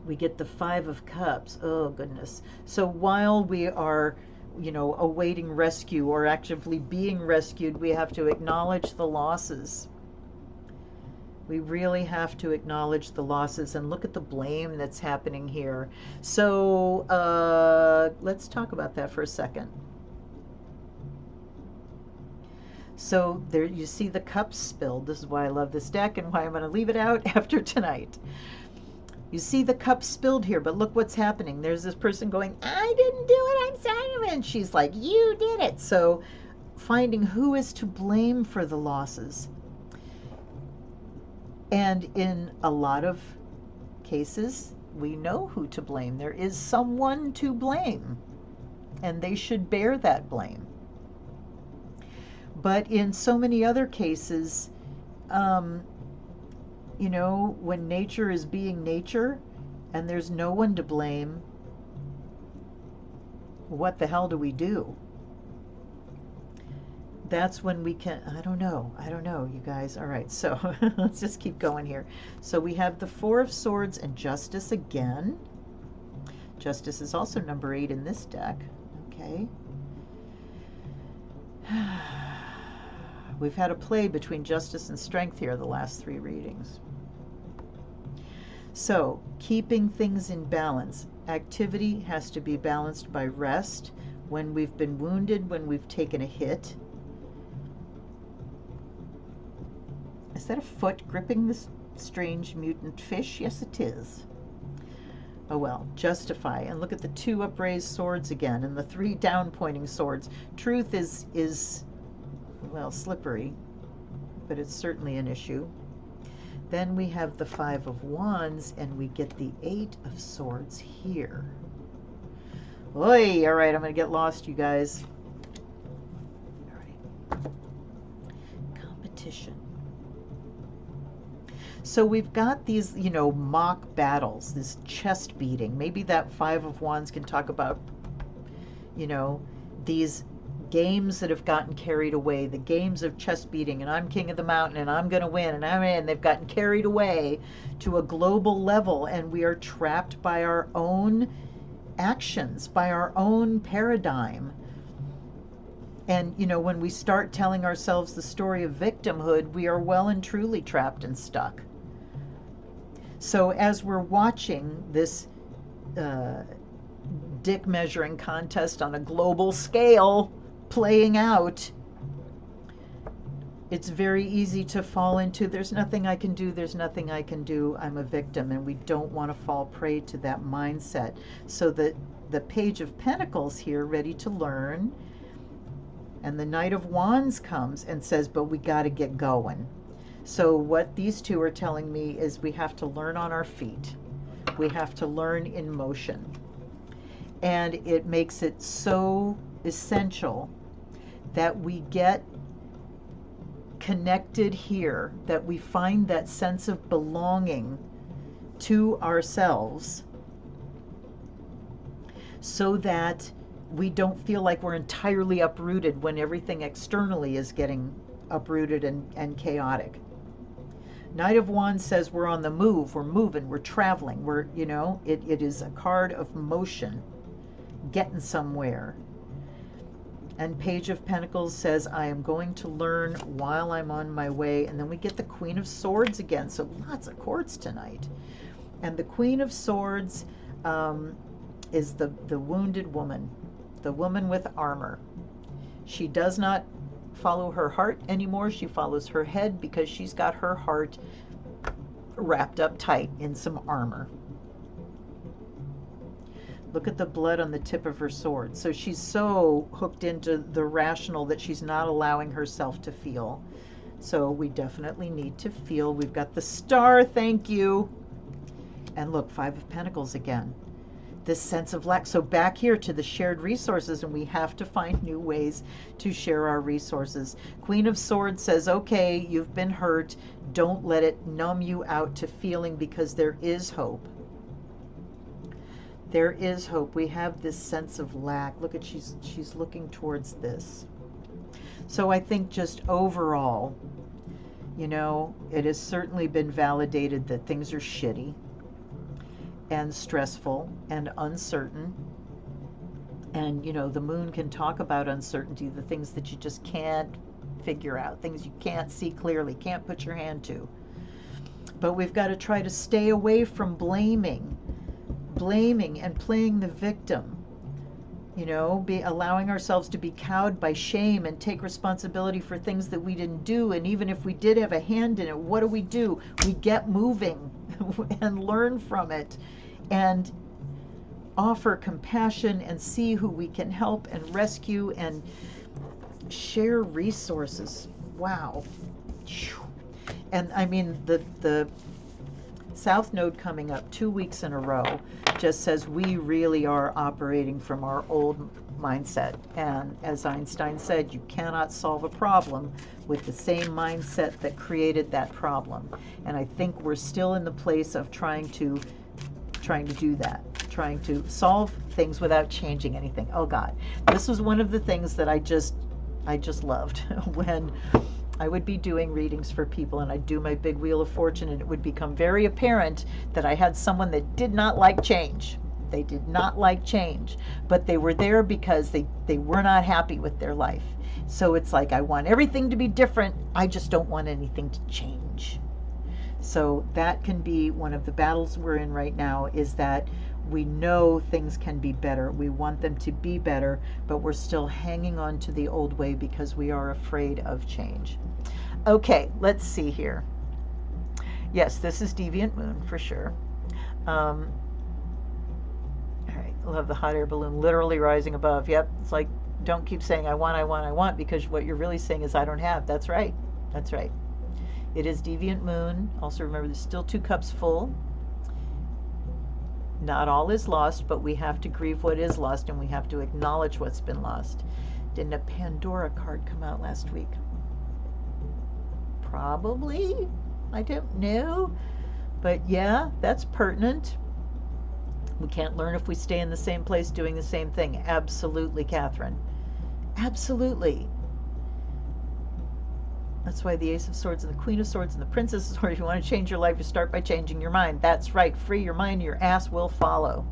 we get the Five of Cups. Oh, goodness. So while we are, awaiting rescue or actively being rescued, we have to acknowledge the losses. We really have to acknowledge the losses and look at the blame that's happening here. So let's talk about that for a second. So there you see the cups spilled. This is why I love this deck and why I'm going to leave it out after tonight. You see the cup spilled here, but look what's happening. There's this person going, I didn't do it, I'm sorry. And she's like, you did it. So finding who is to blame for the losses. And in a lot of cases, we know who to blame. There is someone to blame, and they should bear that blame. But in so many other cases, when nature is being nature and there's no one to blame, what the hell do we do? That's when we can, I don't know, you guys. All right, so let's just keep going here. So we have the Four of Swords and Justice again. Justice is also number 8 in this deck. Okay. We've had a play between Justice and Strength here the last 3 readings. So, keeping things in balance. Activity has to be balanced by rest. When we've been wounded, when we've taken a hit. Is that a foot gripping this strange mutant fish? Yes, it is. Oh well, justify. And look at the 2 upraised swords again, and the 3 down pointing swords. Truth is well, slippery, but it's certainly an issue. Then we have the 5 of Wands, and we get the 8 of Swords here. Oy, all right, I'm going to get lost, you guys. All right. Competition. So we've got these, mock battles, this chest beating. Maybe that 5 of Wands can talk about, these games that have gotten carried away, the games of chest beating, and I'm king of the mountain, and I'm going to win, and they've gotten carried away to a global level, and we are trapped by our own actions, by our own paradigm. And, when we start telling ourselves the story of victimhood, we are well and truly trapped and stuck. So as we're watching this dick measuring contest on a global scale playing out, it's very easy to fall into, there's nothing I can do, there's nothing I can do, I'm a victim, and we don't want to fall prey to that mindset. So the Page of Pentacles here, ready to learn, and the Knight of Wands comes and says, but we got to get going. So what these two are telling me is we have to learn on our feet. We have to learn in motion. And it makes it so essential that we get connected here, that we find that sense of belonging to ourselves, so that we don't feel like we're entirely uprooted when everything externally is getting uprooted and chaotic. Knight of Wands says we're on the move, we're moving, we're traveling, we're, it is a card of motion, getting somewhere. And Page of Pentacles says, I am going to learn while I'm on my way. And then we get the Queen of Swords again. So lots of chords tonight. And the Queen of Swords is the wounded woman, the woman with armor. She does not follow her heart anymore. She follows her head because she's got her heart wrapped up tight in some armor. Look at the blood on the tip of her sword. So she's so hooked into the rational that she's not allowing herself to feel. So we definitely need to feel. We've got the Star, thank you. And look, 5 of Pentacles again. This sense of lack. So back here to the shared resources, and we have to find new ways to share our resources. Queen of Swords says, okay, you've been hurt. Don't let it numb you out to feeling, because there is hope. There is hope. We have this sense of lack. Look at, she's looking towards this. So I think just overall, you know, it has certainly been validated that things are shitty and stressful and uncertain. And, you know, the moon can talk about uncertainty, the things that you just can't figure out, things you can't see clearly, can't put your hand to. But we've got to try to stay away from blaming and playing the victim. You know, allowing ourselves to be cowed by shame and take responsibility for things that we didn't do. And even if we did have a hand in it, what do? We get moving and learn from it and offer compassion and see who we can help and rescue and share resources. Wow. And I mean, the South Node coming up 2 weeks in a row just says we really are operating from our old mindset. And as Einstein said, you cannot solve a problem with the same mindset that created that problem. And I think we're still in the place of trying to do that, trying to solve things without changing anything. Oh God, this was one of the things that I just loved when I would be doing readings for people, and I'd do my big Wheel of Fortune, and it would become very apparent that I had someone that did not like change. They did not like change, but they were there because they were not happy with their life. So it's like, I want everything to be different. I just don't want anything to change. So that can be one of the battles we're in right now, is that we know things can be better. We want them to be better, but we're still hanging on to the old way because we are afraid of change. Okay, let's see here. Yes, this is Deviant Moon for sure. All right, love the hot air balloon literally rising above. Yep, it's like, don't keep saying I want, because what you're really saying is I don't have. That's right. That's right. It is Deviant Moon. Also remember, there's still 2 cups full. Not all is lost, but we have to grieve what is lost, and we have to acknowledge what's been lost. Didn't a Pandora card come out last week? Probably. I don't know. But yeah, that's pertinent. We can't learn if we stay in the same place doing the same thing. Absolutely, Catherine. Absolutely. That's why the Ace of Swords and the Queen of Swords and the Princess of Swords, if you want to change your life, you start by changing your mind. That's right. Free your mind, your ass will follow.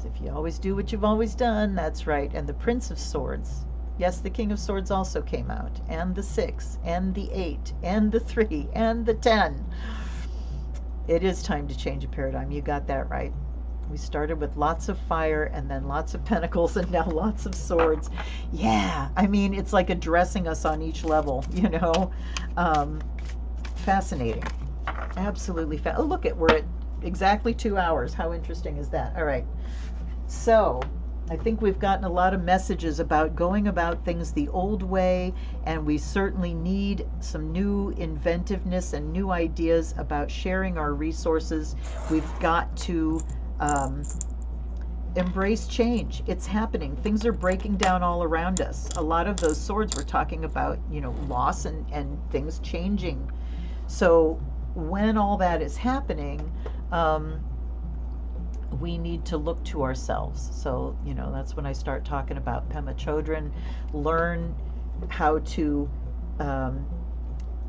So if you always do what you've always done, that's right. And the Prince of Swords. Yes, the King of Swords also came out. And the 6, and the 8, and the 3, and the 10. It is time to change a paradigm. You got that right. We started with lots of fire and then lots of pentacles and now lots of swords. Yeah, I mean, it's like addressing us on each level, you know. Fascinating. Absolutely. Oh, look, we're at exactly 2 hours. How interesting is that? All right. So I think we've gotten a lot of messages about going about things the old way, and we certainly need some new inventiveness and new ideas about sharing our resources. We've got to embrace change. It's happening. Things are breaking down all around us. A lot of those swords we're talking about, you know, loss and things changing. So when all that is happening, we need to look to ourselves. So, you know, that's when I start talking about Pema Chodron. Learn how to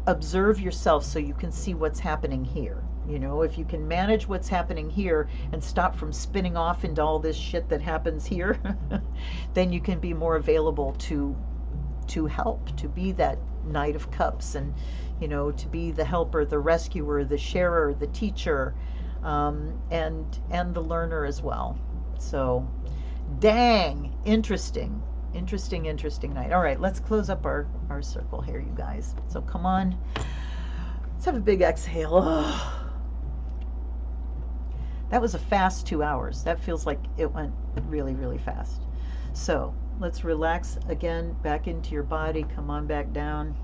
observe yourself so you can see what's happening here. You know, if you can manage what's happening here and stop from spinning off into all this shit that happens here, then you can be more available to help, to be that Knight of Cups, and, you know, to be the helper, the rescuer, the sharer, the teacher, and the learner as well. So, dang, interesting night. All right, let's close up our circle here, you guys. So come on, let's have a big exhale. Oh. That was a fast 2 hours. That feels like it went really, really fast. So let's relax again, back into your body. Come on back down.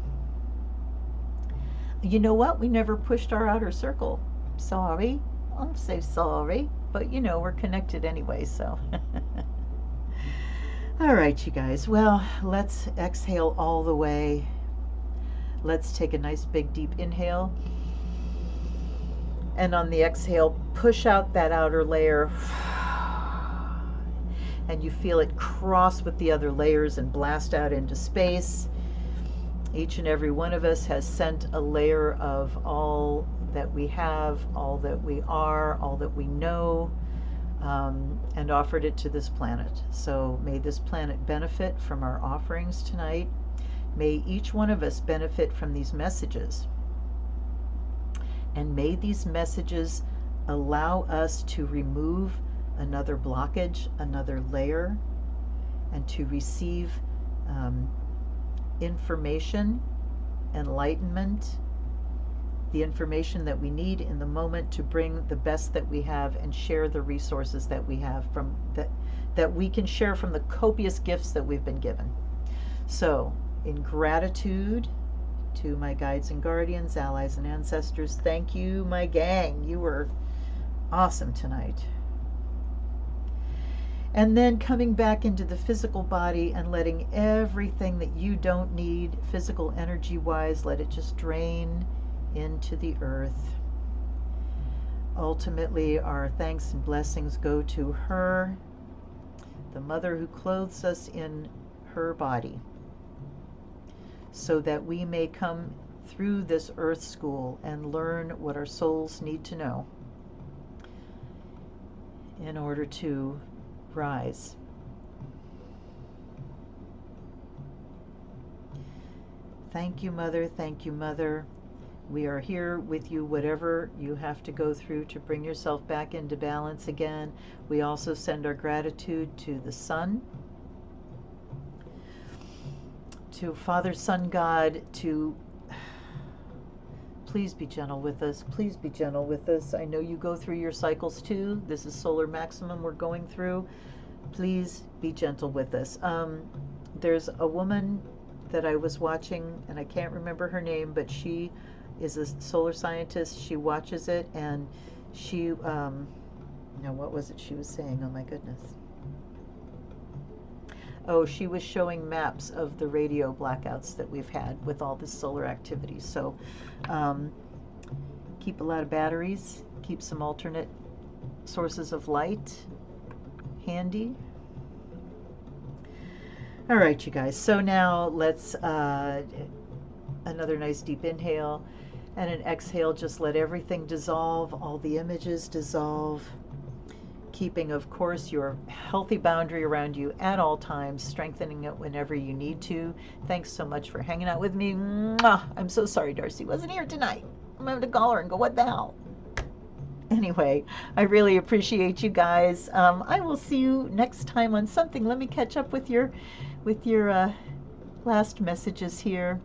You know what? We never pushed our outer circle. Sorry. I'm so sorry. But, you know, we're connected anyway, so. All right, you guys. Well, let's exhale all the way. Let's take a nice big deep inhale. And on the exhale, push out that outer layer. and you feel it cross with the other layers and blast out into space. Each and every one of us has sent a layer of all that we have, all that we are, all that we know, and offered it to this planet. So may this planet benefit from our offerings tonight. May each one of us benefit from these messages. And may these messages allow us to remove another blockage, another layer, and to receive information, enlightenment, the information that we need in the moment to bring the best that we have and share the resources that we have from that we can share from the copious gifts that we've been given. So, in gratitude to my guides and guardians, allies and ancestors, thank you, my gang. You were awesome tonight. And then coming back into the physical body and letting everything that you don't need physical energy wise, let it just drain into the earth. Ultimately, our thanks and blessings go to her, the mother who clothes us in her body, so that we may come through this earth school and learn what our souls need to know in order to rise. Thank you, Mother. Thank you, Mother. We are here with you, whatever you have to go through to bring yourself back into balance again. We also send our gratitude to the Sun, to Father, Sun, God, to please be gentle with us. Please be gentle with us. I know you go through your cycles too. This is solar maximum we're going through. Please be gentle with us. There's a woman that I was watching, and I can't remember her name, but she is a solar scientist. She watches it, and she, now what was it she was saying? Oh my goodness. Oh, she was showing maps of the radio blackouts that we've had with all this solar activity. So keep a lot of batteries, keep some alternate sources of light handy. All right, you guys. So now let's, another nice deep inhale and an exhale. Just let everything dissolve, all the images dissolve. Keeping, of course, your healthy boundary around you at all times, strengthening it whenever you need to. Thanks so much for hanging out with me. Mwah! I'm so sorry Darcy wasn't here tonight. I'm going to call her and go, what the hell? Anyway, I really appreciate you guys. I will see you next time on something. Let me catch up with your last messages here.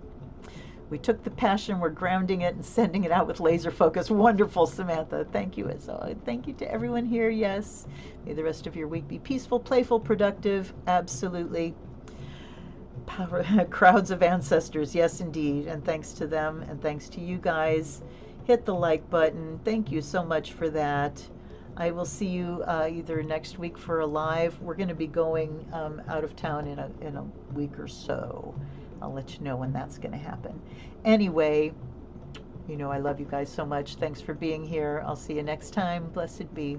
We took the passion, we're grounding it and sending it out with laser focus. Wonderful, Samantha. Thank you. So thank you to everyone here. Yes. May the rest of your week be peaceful, playful, productive. Absolutely. Power, crowds of ancestors. Yes, indeed. And thanks to them and thanks to you guys. Hit the like button. Thank you so much for that. I will see you either next week for a live. We're going to be going out of town in a week or so. I'll let you know when that's going to happen. Anyway, you know I love you guys so much. Thanks for being here. I'll see you next time. Blessed be.